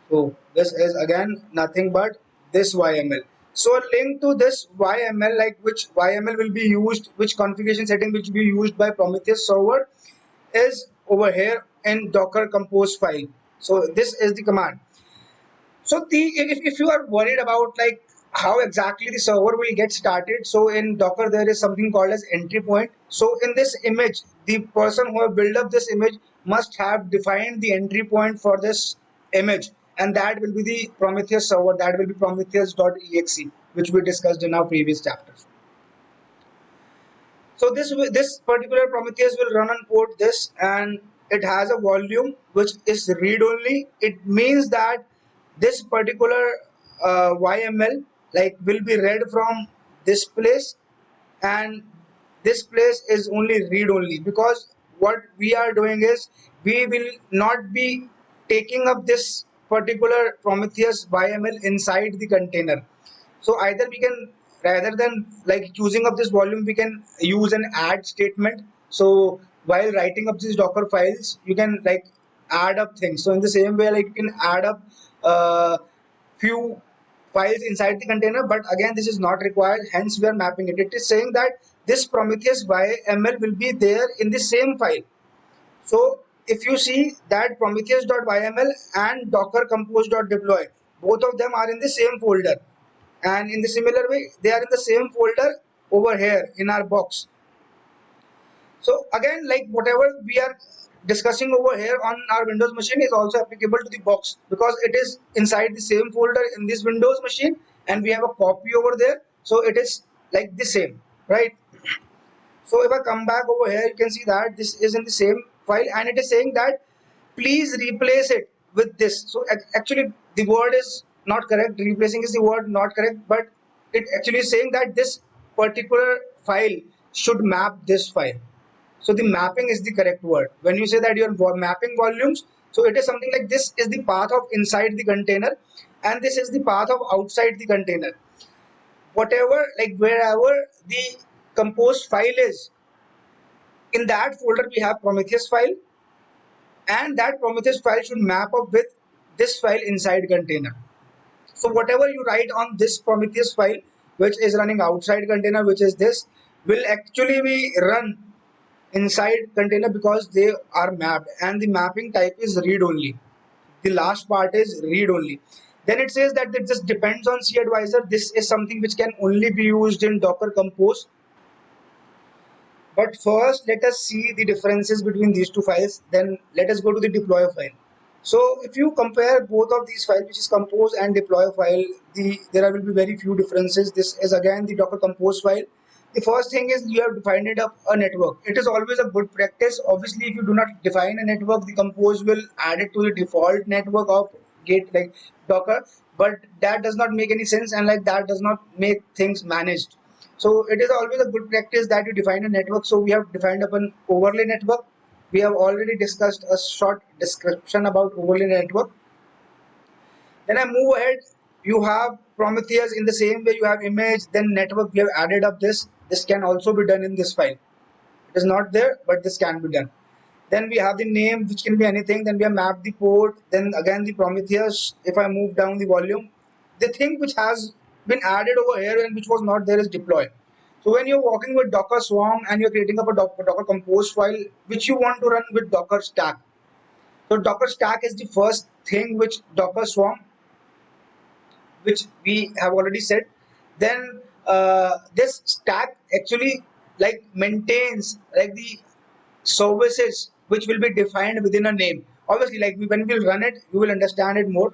So this is again nothing but this YML. So a link to this YML, like which YML will be used, which configuration setting which will be used by Prometheus server, is over here in Docker compose file. So this is the command. So the if you are worried about like how exactly the server will get started, so in Docker there is something called as entry point. So in this image, the person who have built up this image must have defined the entry point for this image, and that will be the Prometheus server. That will be Prometheus.exe, which we discussed in our previous chapters. So this particular Prometheus will run on port this, and it has a volume which is read only. It means that this particular YML like will be read from this place, and this place is only read only, because what we are doing is we will not be taking up this particular Prometheus YML inside the container. So either we can, rather than like choosing up this volume, we can use an add statement. So while writing up these Docker files, you can like add up things. So in the same way, like you can add up few files inside the container, but again this is not required, hence we are mapping it. It is saying that this Prometheus YML will be there in the same file. So if you see that Prometheus.yml and Docker compose.deploy, both of them are in the same folder, and in the similar way they are in the same folder over here in our box. So again, like whatever we are discussing over here on our Windows machine is also applicable to the box, because it is inside the same folder in this Windows machine, and we have a copy over there, so it is like the same, right? So if I come back over here, you can see that this is in the same file, and it is saying that please replace it with this. So actually the word is not correct, replacing is the word not correct, but it actually is saying that this particular file should map this file. So the mapping is the correct word. When you say that you're mapping volumes, so it is something like this is the path of inside the container, and this is the path of outside the container. Whatever, like wherever the composed file is, in that folder we have Prometheus file, and that Prometheus file should map up with this file inside container. So whatever you write on this Prometheus file, which is running outside container, which is this, will actually be run inside container, because they are mapped, and the mapping type is read only. The last part is read only. Then it says that it just depends on CAdvisor. This is something which can only be used in Docker Compose. But first, let us see the differences between these two files. Then let us go to the deployer file. So if you compare both of these files, which is compose and deployer file, there will be very few differences. This is again the Docker compose file. The first thing is you have defined it up a network. It is always a good practice. Obviously, if you do not define a network, the compose will add it to the default network of Git like Docker. But that does not make any sense, and like that does not make things managed. So it is always a good practice that you define a network. So we have defined up an overlay network. We have already discussed a short description about overlay network. Then I move ahead. You have Prometheus in the same way. You have image, then network. We have added up this. This can also be done in this file. It is not there, but this can be done. Then we have the name, which can be anything. Then we have mapped the port. Then again the Prometheus. If I move down the volume, the thing which has been added over here and which was not there is deploy. So when you're working with Docker Swarm and you're creating up a Docker Compose file which you want to run with Docker Stack. So Docker Stack is the first thing which Docker Swarm, which we have already said. Then this stack actually like maintains like the services which will be defined within a name. Obviously, like when we will run it, you will understand it more.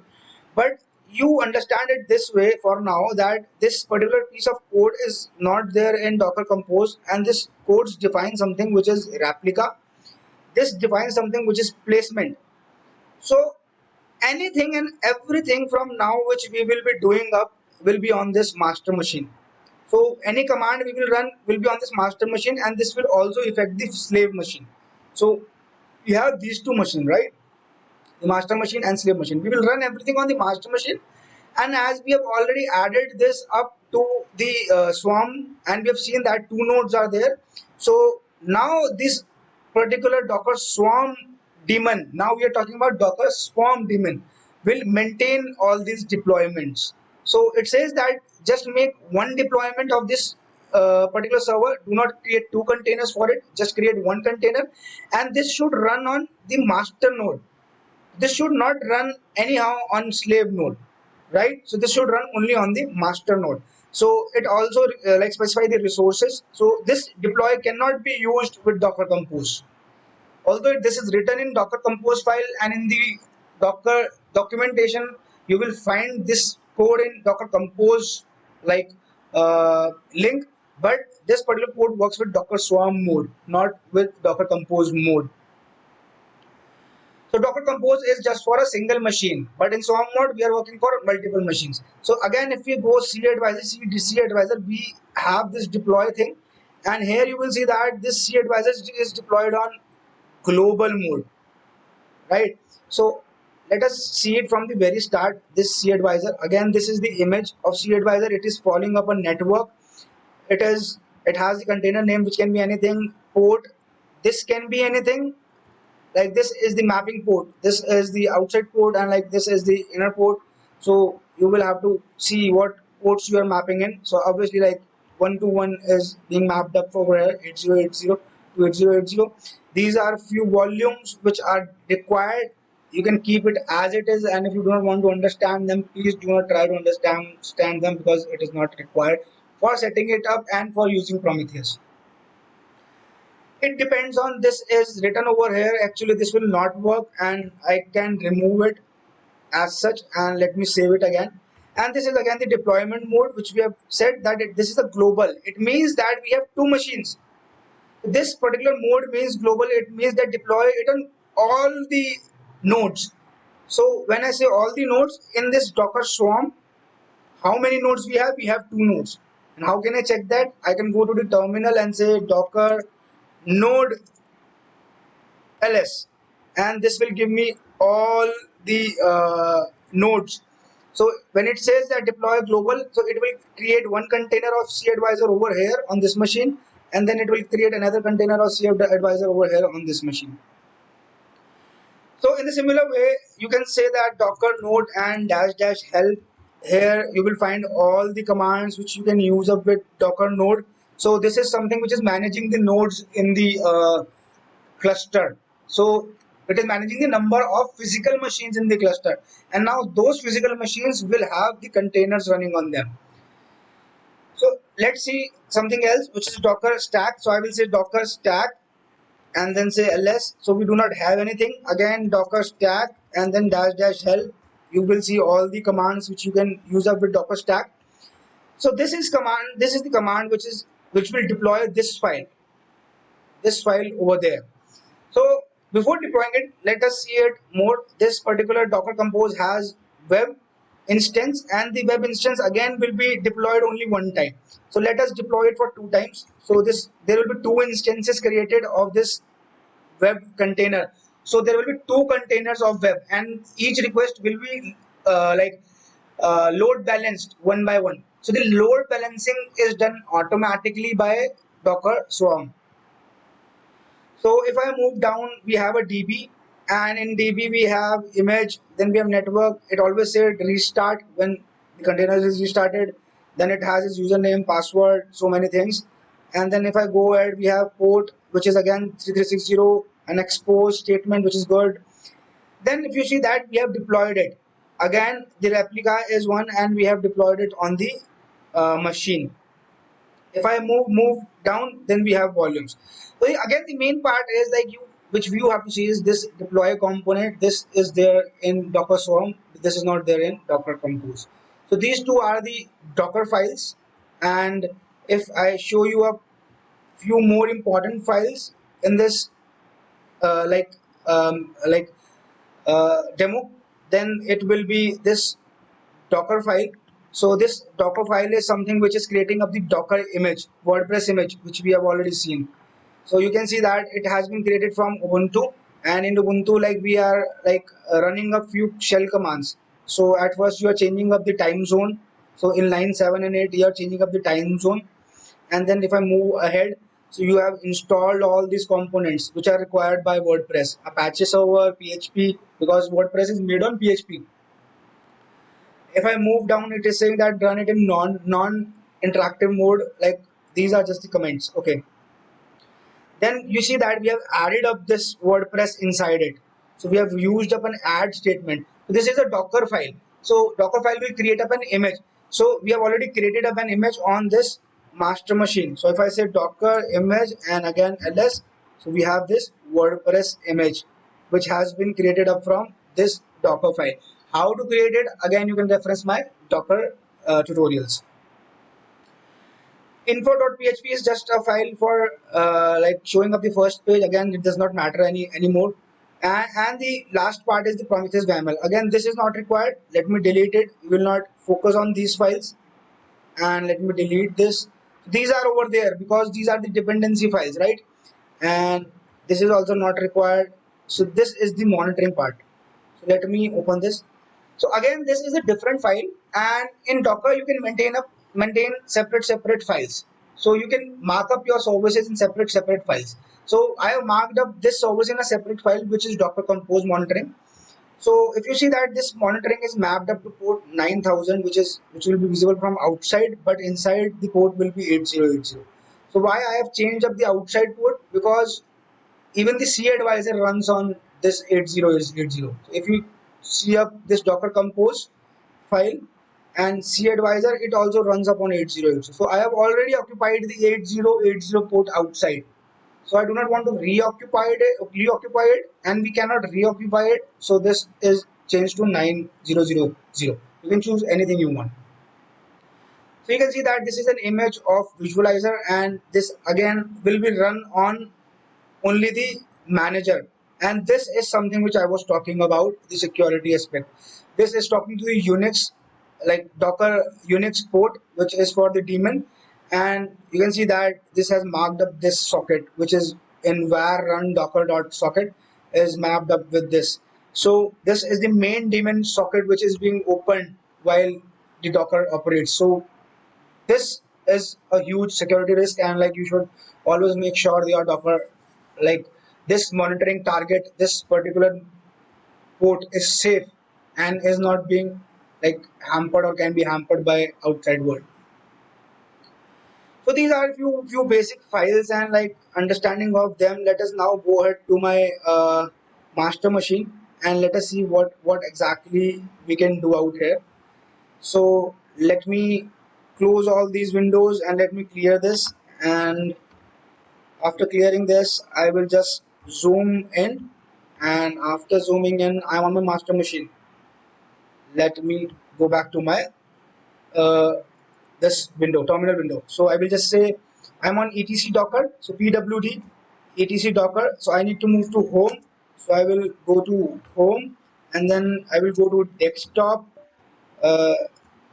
But you understand it this way for now, that this particular piece of code is not there in Docker Compose, and this codes define something which is replica. This defines something which is placement. So anything and everything from now which we will be doing up will be on this master machine. So any command we will run will be on this master machine, and this will also affect the slave machine. So we have these two machines, right? The master machine and slave machine. We will run everything on the master machine, and as we have already added this up to the swarm, and we have seen that two nodes are there. So now this particular Docker swarm daemon, now we are talking about Docker swarm daemon, will maintain all these deployments. So it says that just make one deployment of this particular server. Do not create two containers for it, just create one container, and this should run on the master node. This should not run anyhow on slave node, right? So this should run only on the master node. So it also like specify the resources. So this deploy cannot be used with Docker Compose, although this is written in Docker Compose file, and in the Docker documentation you will find this code in Docker Compose like link, but this particular code works with Docker Swarm mode, not with Docker Compose mode. So Docker Compose is just for a single machine, but in Swarm mode we are working for multiple machines. So again, if we go C advisor, C advisor, we have this deploy thing, and here you will see that this C advisor is deployed on global mode, right? So let us see it from the very start. This C advisor, again, this is the image of C advisor. It is following up a network. It has the container name, which can be anything. Port, this can be anything, like this is the mapping port, this is the outside port, and like this is the inner port. So you will have to see what ports you are mapping in. So obviously like 121 is being mapped up over here, 8080 to 8080. These are few volumes which are required. You can keep it as it is, and if you do not want to understand them, please do not try to understand them, because it is not required for setting it up and for using Prometheus. It depends on, this is written over here, actually this will not work, and I can remove it as such, and let me save it again. And this is again the deployment mode, which we have said that this is a global. It means that we have two machines. This particular mode means global. It means that deploy it on all the nodes. So when I say all the nodes in this Docker swarm, how many nodes we have? We have two nodes. And how can I check that? I can go to the terminal and say Docker node ls, and this will give me all the nodes. So when it says that deploy global, so it will create one container of C advisor over here on this machine, and then it will create another container of C advisor over here on this machine. So in the similar way, you can say that docker node and dash dash help. Here you will find all the commands which you can use up with docker node. So this is something which is managing the nodes in the cluster. So it is managing the number of physical machines in the cluster, and now those physical machines will have the containers running on them. So let's see something else, which is Docker stack. So I will say Docker stack and then say ls. So we do not have anything. Again, Docker stack and then dash dash help. You will see all the commands which you can use up with Docker stack. So this is command. This is the command which will deploy this file over there. So before deploying it, let us see it more. This particular Docker Compose has web instance, and the web instance again will be deployed only one time. So let us deploy it for two times. So there will be two instances created of this web container. So there will be two containers of web, and each request will be load balanced one by one. So the load balancing is done automatically by Docker Swarm. So if I move down, we have a DB, and in DB we have image, then we have network. It always said restart when the container is restarted. Then it has its username, password, so many things. And then if I go ahead, we have port, which is again 3360, an expose statement, which is good. Then if you see that we have deployed it, again the replica is one, and we have deployed it on the machine. If I move down, then we have volumes. So again, the main part is like which view you have to see is this deploy component. This is there in Docker Swarm. This is not there in Docker Compose. So these two are the Docker files. And if I show you a few more important files in this uh, like demo, then it will be this Docker file. So this Docker file is something which is creating up the Docker image, WordPress image, which we have already seen. So you can see that it has been created from Ubuntu, and in Ubuntu, like we are like running a few shell commands. So at first you are changing up the time zone. So in line 7 and 8 you are changing up the time zone, and then if I move ahead, so you have installed all these components which are required by WordPress, Apache server, PHP, because WordPress is made on PHP. If I move down, it is saying that run it in non interactive mode. Like these are just the comments. Okay. Then you see that we have added up this WordPress inside it. So we have used up an add statement. So this is a Docker file. So Docker file will create up an image. So we have already created up an image on this master machine. So if I say Docker image and again ls, so we have this WordPress image which has been created up from this Docker file. How to create it? Again, you can reference my Docker tutorials. Info.php is just a file for like showing up the first page. Again, it does not matter anymore. And the last part is the Prometheus YAML. Again, this is not required. Let me delete it. We will not focus on these files. And let me delete this. These are over there because these are the dependency files, right? And this is also not required. So this is the monitoring part. So let me open this. So again, this is a different file, and in Docker you can maintain separate files. So you can mark up your services in separate files. So I have marked up this service in a separate file, which is Docker Compose monitoring. So if you see that this monitoring is mapped up to port 9000, which will be visible from outside, but inside the port will be 8080. So why I have changed up the outside port? Because even the C advisor runs on this 8080. So if you see up this Docker Compose file and C advisor, it also runs up on 8080. So I have already occupied the 8080 port outside. So I do not want to reoccupy it, and we cannot reoccupy it. So this is changed to 9000. You can choose anything you want. So you can see that this is an image of visualizer, and this again will be run on only the manager. And this is something which I was talking about, the security aspect. This is talking to the Unix, like Docker Unix port, which is for the daemon. And you can see that this has marked up this socket, which is in var run docker.socket is mapped up with this. So this is the main daemon socket which is being opened while the Docker operates. So this is a huge security risk, and like you should always make sure your Docker, like this monitoring target, this particular port is safe and is not being like hampered or can be hampered by outside world. So these are a few basic files, and like understanding of them, let us now go ahead to my master machine and let us see what exactly we can do out here. So let me close all these windows and let me clear this. And after clearing this, I will just zoom in. And after zooming in, I'm on my master machine. Let me go back to my uh, this window, terminal window. So I will just say I'm on etc docker. So pwd etc docker. So I need to move to home. So I will go to home, and then I will go to desktop. Uh,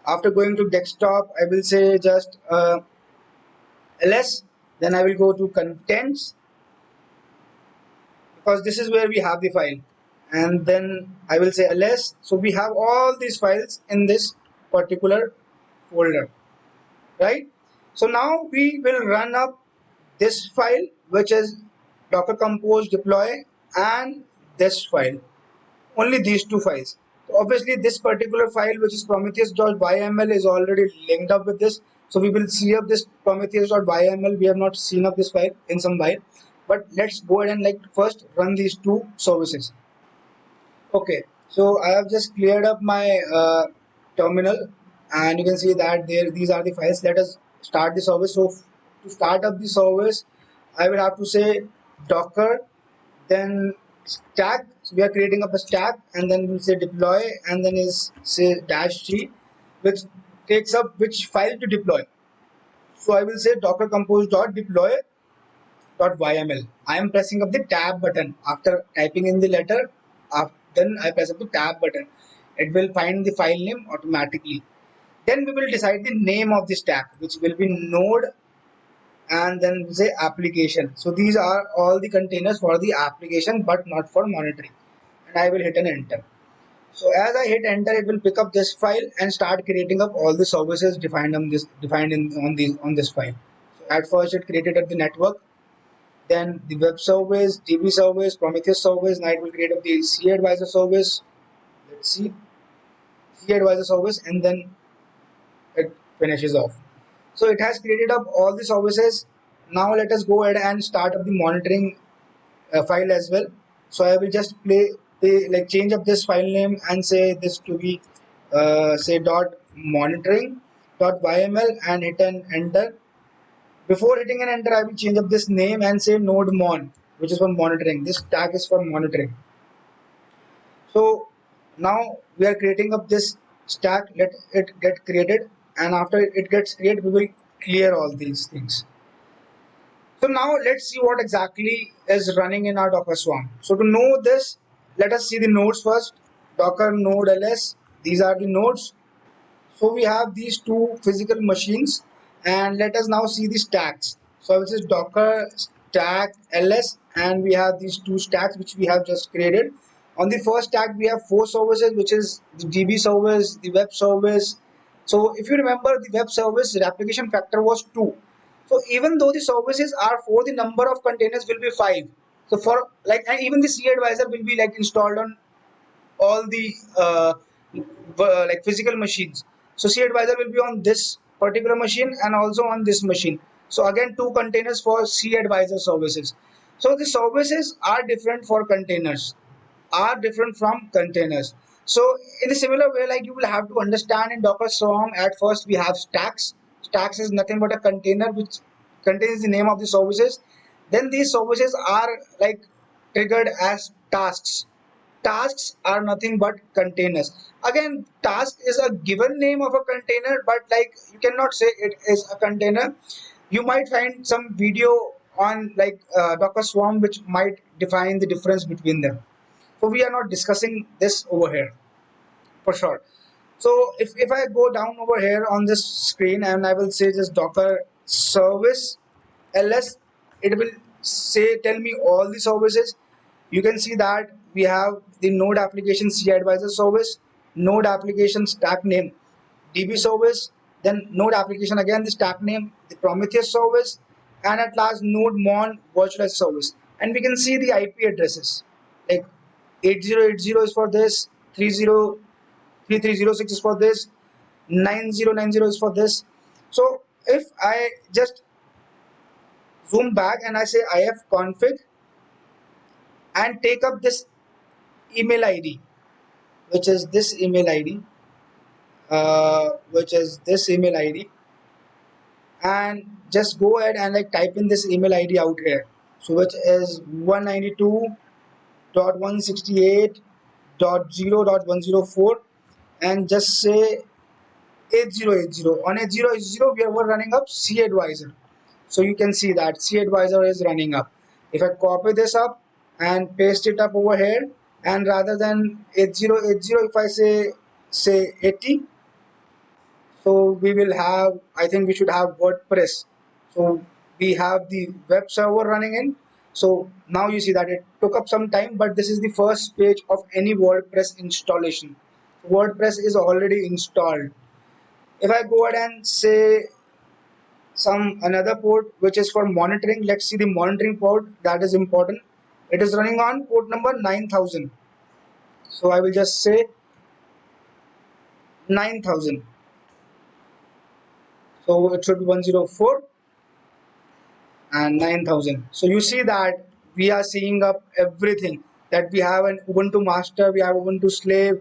After going to desktop, I will say just ls. Then I will go to contents, because this is where we have the file, and then I will say ls. So we have all these files in this particular folder, right? So now we will run up this file, which is docker compose deploy, and this file, only these two files. So obviously this particular file, which is prometheus.yml, is already linked up with this. So we will see up this prometheus.yml. We have not seen up this file in some while, but let's go ahead and like first run these two services. Okay, so I have just cleared up my terminal, and you can see that there these are the files. Let us start the service. So to start up the service, I will have to say docker Then stack, we are creating up a stack, and then we'll say deploy, and then is say dash g, which takes up which file to deploy. So I will say docker compose dot deploy dot yml. I am pressing up the tab button after typing in the letter. Then I press up the tab button. It will find the file name automatically. Then we will decide the name of the stack, which will be node, and then say application. So these are all the containers for the application, but not for monitoring. And I will hit an enter. So as I hit enter, it will pick up this file and start creating up all the services defined on this on this file. So at first it created at the network, then the web service, DB service, Prometheus service. Now it will create up the C advisor service. Let's see, C advisor service, and then it finishes off. So it has created up all the services. Now let us go ahead and start up the monitoring file as well. So I will just like change up this file name and say this to be say dot monitoring dot yml and hit an enter. Before hitting an enter, I will change up this name and say node mon, which is for monitoring. This tag is for monitoring. So now we are creating up this stack. Let it get created, and after it gets created, we will clear all these things. So now let's see what exactly is running in our Docker Swarm. So to know this, let us see the nodes first. Docker node ls. These are the nodes. So we have these two physical machines, and let us now see the stacks. So this is Docker stack ls, and we have these two stacks which we have just created. On the first stack, we have four services, which is the DB service, the web service. So if you remember, the web service replication factor was 2. So even though the services are 4, the number of containers will be 5. So for like, and even the C advisor will be like installed on all the like physical machines. So C advisor will be on this particular machine and also on this machine. So again, two containers for C advisor services. So the services are different for containers, are different from containers. So in a similar way, like you will have to understand in Docker Swarm, at first we have stacks. Stacks is nothing but a container which contains the name of the services. Then these services are like triggered as tasks. Tasks are nothing but containers. Again, task is a given name of a container, but like you cannot say it is a container. You might find some video on like Docker Swarm which might define the difference between them. So we are not discussing this over here for sure. So if I go down over here on this screen and I will say just Docker service ls, it will say tell me all the services. You can see that we have the node application C advisor service, node application stack name DB service, then node application again the stack name, the Prometheus service, and at last node mon virtualized service. And we can see the IP addresses like 8080 is for this, 303306 is for this, 9090 is for this. So if I just zoom back and I say ifconfig and take up this email ID, which is this email ID, and just go ahead and like type in this email ID out here. So which is 192.168.0.104, and just say 8080. On 8080 we are running up C advisor. So you can see that C advisor is running up. If I copy this up and paste it up over here, and rather than 8080, if I say 80, so we will have, I think we should have WordPress. So we have the web server running in. So now you see that it took up some time, but this is the first page of any WordPress installation. WordPress is already installed. If I go ahead and say some another port which is for monitoring, let's see the monitoring port that is important. It is running on port number 9000. So I will just say 9000. So it should be 104 and 9000. So you see that we are seeing up everything, that we have an Ubuntu master, we have Ubuntu slave,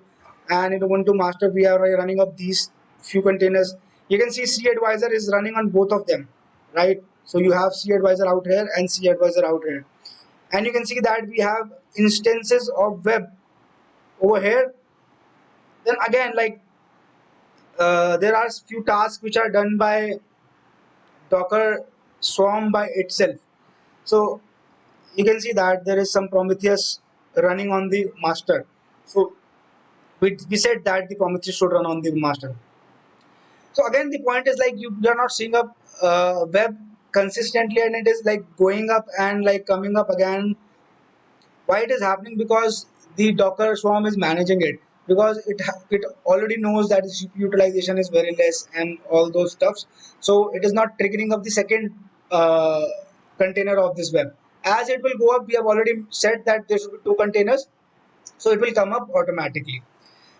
and in Ubuntu master we are running up these few containers. You can see C advisor is running on both of them, right? So you have C advisor out here and C advisor out here. and you can see that we have instances of web over here. Then again, like there are few tasks which are done by Docker Swarm by itself. So you can see that there is some Prometheus running on the master. So we said that the Prometheus should run on the master. So again, the point is like you are not seeing up web consistently, and it is like going up and like coming up again. Why it is happening? Because the Docker Swarm is managing it, because it already knows that the CPU utilization is very less and all those stuffs. So it is not triggering up the second container of this web. As it will go up, we have already said that there should be two containers, so it will come up automatically.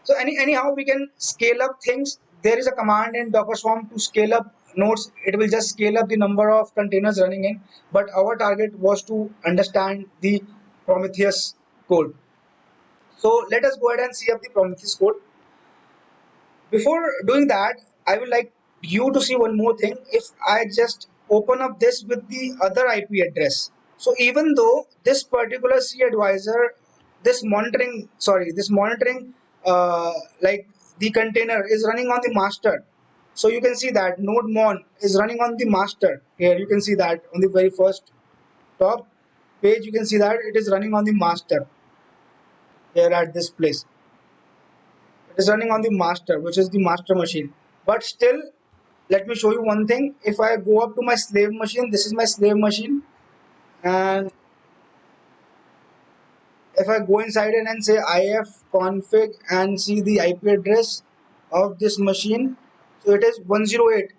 So anyhow, we can scale up things. There is a command in Docker Swarm to scale up nodes. It will just scale up the number of containers running in. But our target was to understand the Prometheus code. So let us go ahead and see up the Prometheus code. Before doing that, I would like you to see one more thing. If I just open up this with the other IP address. So even though this particular C advisor, this monitoring, like the container is running on the master. So you can see that node mon is running on the master. Here you can see that on the very first top page, you can see that it is running on the master here at this place. It is running on the master, which is the master machine. But still, let me show you one thing. If I go up to my slave machine, this is my slave machine, and if I go inside it and say if config and see the IP address of this machine, so it is 108.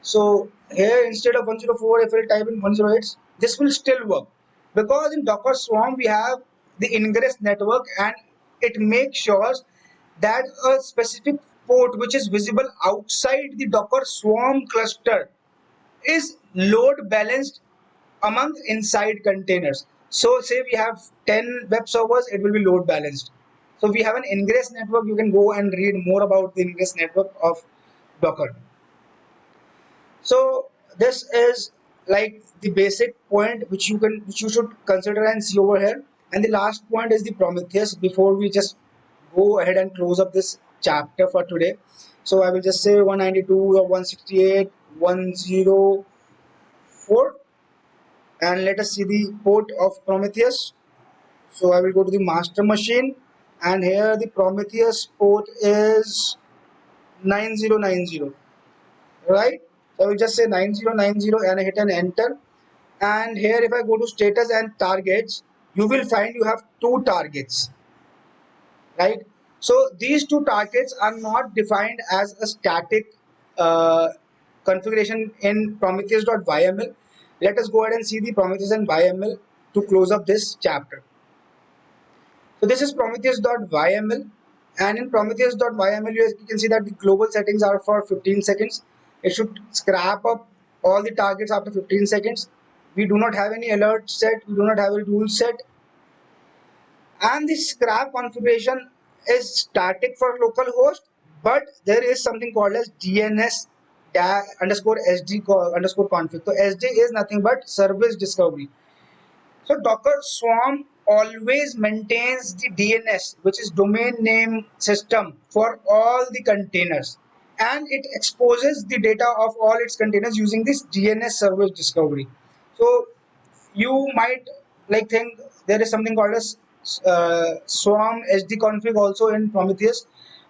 So here instead of 104, if I type in 108, this will still work, because in Docker Swarm we have the ingress network, and it makes sure that a specific port which is visible outside the Docker Swarm cluster is load balanced among inside containers. So say we have 10 web servers, it will be load balanced. So we have an ingress network. You can go and read more about the ingress network of Docker. So this is like the basic point which you should consider and see over here. And the last point is the Prometheus. Before we just go ahead and close up this chapter for today, so I will just say 192 or 168 104, and let us see the port of Prometheus. So I will go to the master machine, and here the Prometheus port is 9090, right? So I will just say 9090 and I hit an enter. And here if I go to status and targets, you will find you have two targets, right? So these two targets are not defined as a static uh, configuration in Prometheus.yml. Let us go ahead and see the Prometheus and YML to close up this chapter. So this is Prometheus.yml, and in Prometheus.yml you can see that the global settings are for 15 seconds. It should scrap up all the targets after 15 seconds. We do not have any alert set, we do not have a rule set, and the scrap configuration is static for localhost, but there is something called as DNS underscore SD underscore config. So SD is nothing but service discovery. So Docker Swarm always maintains the DNS, which is domain name system, for all the containers, and it exposes the data of all its containers using this DNS service discovery. So you might like think there is something called as Swarm SD config also in Prometheus.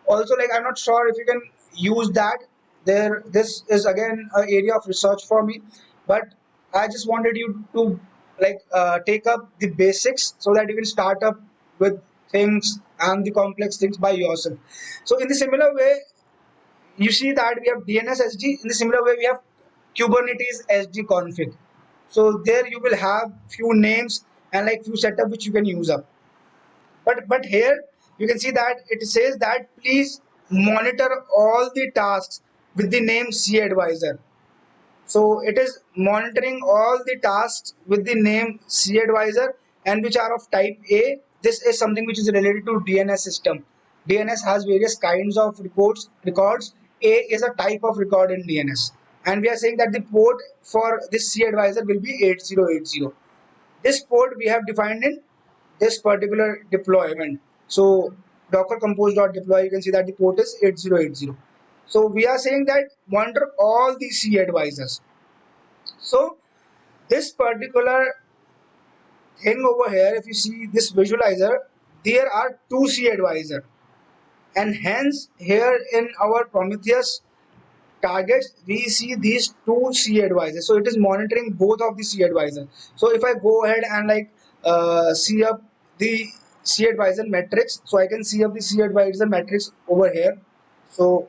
Also, like I'm not sure if you can use that. This is again an area of research for me, but I just wanted you to like take up the basics so that you can start up with things and the complex things by yourself. So in the similar way, you see that we have DNS SD. In the similar way, we have Kubernetes SD config. So there you will have few names and like few setup which you can use up. But here you can see that it says that please monitor all the tasks with the name C advisor. So it is monitoring all the tasks with the name C advisor and which are of type A. This is something which is related to DNS system. DNS has various kinds of records. A is a type of record in DNS. And we are saying that the port for this C advisor will be 8080. this port we have defined in this particular deployment. So docker compose.deploy, you can see that the port is 8080. So we are saying that monitor all the C advisors. So this particular thing over here, if you see this visualizer, there are two C advisor, and hence here in our Prometheus targets we see these two C advisors. So it is monitoring both of the C advisors. So if I go ahead and like see up the C advisor metrics, so I can see up the C advisor metrics over here. So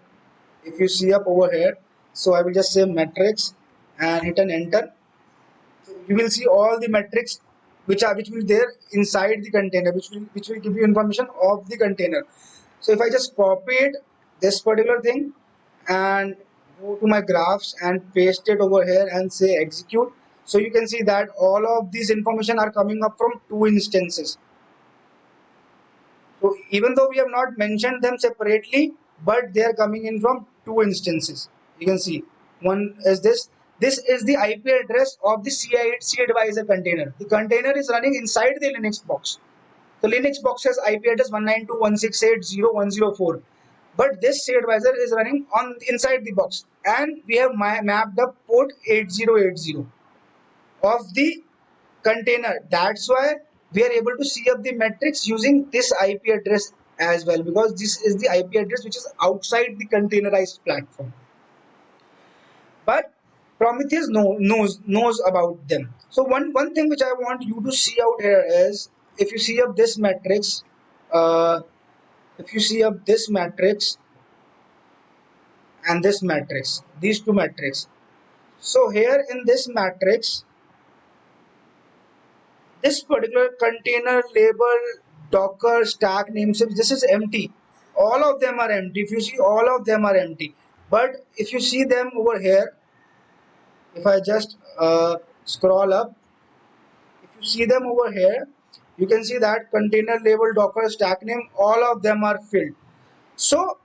if you see up over here, so I will just say metrics and hit an enter. You will see all the metrics which will there inside the container, which will give you information of the container. So if I just copy it, this particular thing, and go to my graphs and paste it over here and say execute, so you can see that all of these information are coming up from two instances. So even though we have not mentioned them separately, but they are coming in from two instances. You can see one is this. This is the IP address of the C advisor container. The container is running inside the Linux box. The Linux box has IP address 192.168.0.104, but this C advisor is running on inside the box, and we have mapped up port 8080 of the container. That's why we are able to see up the metrics using this IP address as well, because this is the IP address which is outside the containerized platform. But Prometheus knows about them. So one thing which I want you to see out here is, if you see up this matrix, uh, if you see up this matrix and this matrix, these two matrix. So here in this matrix, this particular container label, Docker, stack, namespace, this is empty. All of them are empty. If you see, all of them are empty. But if you see them over here, if I just scroll up, if you see them over here, you can see that container label, Docker, stack name, all of them are filled. So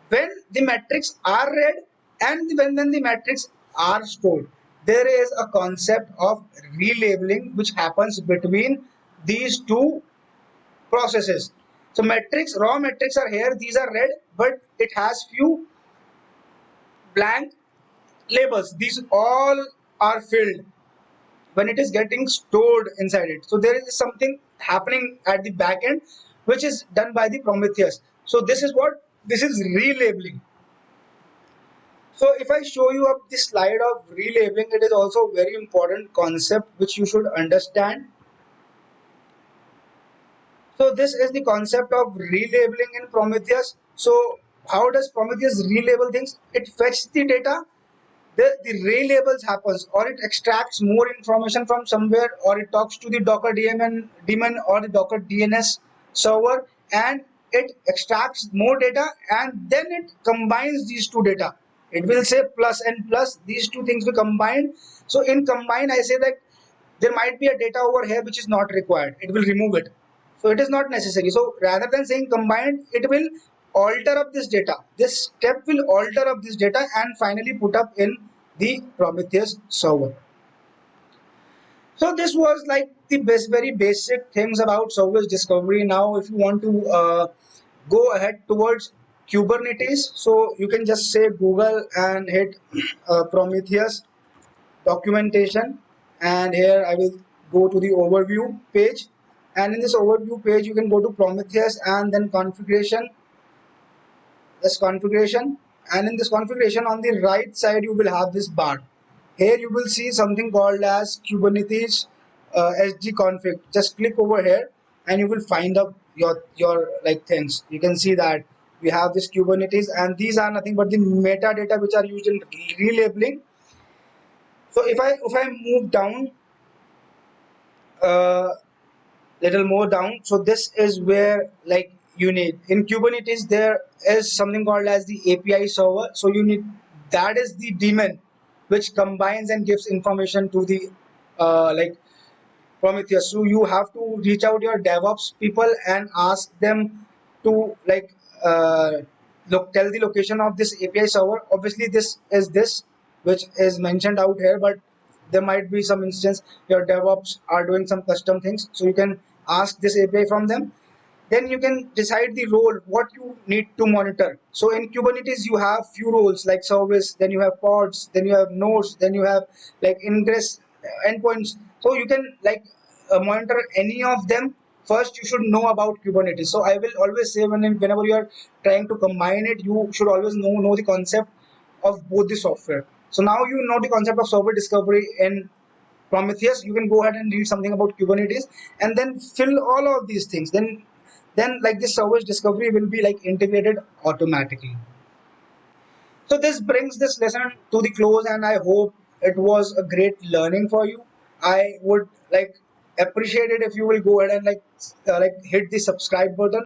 when the metrics are read and when the metrics are stored, there is a concept of relabeling which happens between these two processes. So metrics, raw metrics are here, these are read, but it has few blank labels. These all are filled when it is getting stored inside it. So there is something happening at the back end which is done by the Prometheus. So this is relabeling. So if I show you up the slide of relabeling, it is also a very important concept which you should understand. So this is the concept of relabeling in Prometheus. So how does Prometheus relabel things? It fetches the data, the relabels happens, or it extracts more information from somewhere, or it talks to the Docker daemon or the Docker DNS server, and it extracts more data, and then it combines these two data. It will say plus and plus, these two things will combine. So in combine, I say that there might be a data over here which is not required. It will remove it. So it is not necessary. So rather than saying combined, it will alter up this data. This step will alter up this data and finally put up in the Prometheus server. So this was like the very basic things about service discovery. Now if you want to go ahead towards Kubernetes, so you can just say Google and hit Prometheus documentation, and here I will go to the overview page, and in this overview page you can go to Prometheus and then configuration, this configuration, and in this configuration on the right side you will have this bar. Here you will see something called as Kubernetes sg config. Just click over here and you will find up your like things. You can see that we have this Kubernetes, and these are nothing but the metadata which are used in relabeling. So if I move down uh, little more down, so this is where like you need in Kubernetes there is something called as the API server. So you need, that is the daemon which combines and gives information to the like Prometheus. So you have to reach out your DevOps people and ask them to like look, tell the location of this API server. Obviously this is this which is mentioned out here, but there might be some instance your DevOps are doing some custom things, so you can ask this API from them. Then you can decide the role what you need to monitor. So in Kubernetes you have few roles like service, then you have pods, then you have nodes, then you have like ingress endpoints. So you can like monitor any of them. First you should know about Kubernetes. So I will always say, whenever you are trying to combine it, you should always know the concept of both the software. So now you know the concept of software discovery in Prometheus. You can go ahead and read something about Kubernetes and then fill all of these things. Then like this service discovery will be like integrated automatically. So this brings this lesson to the close, and I hope it was a great learning for you. I would like appreciate it if you will go ahead and like hit the subscribe button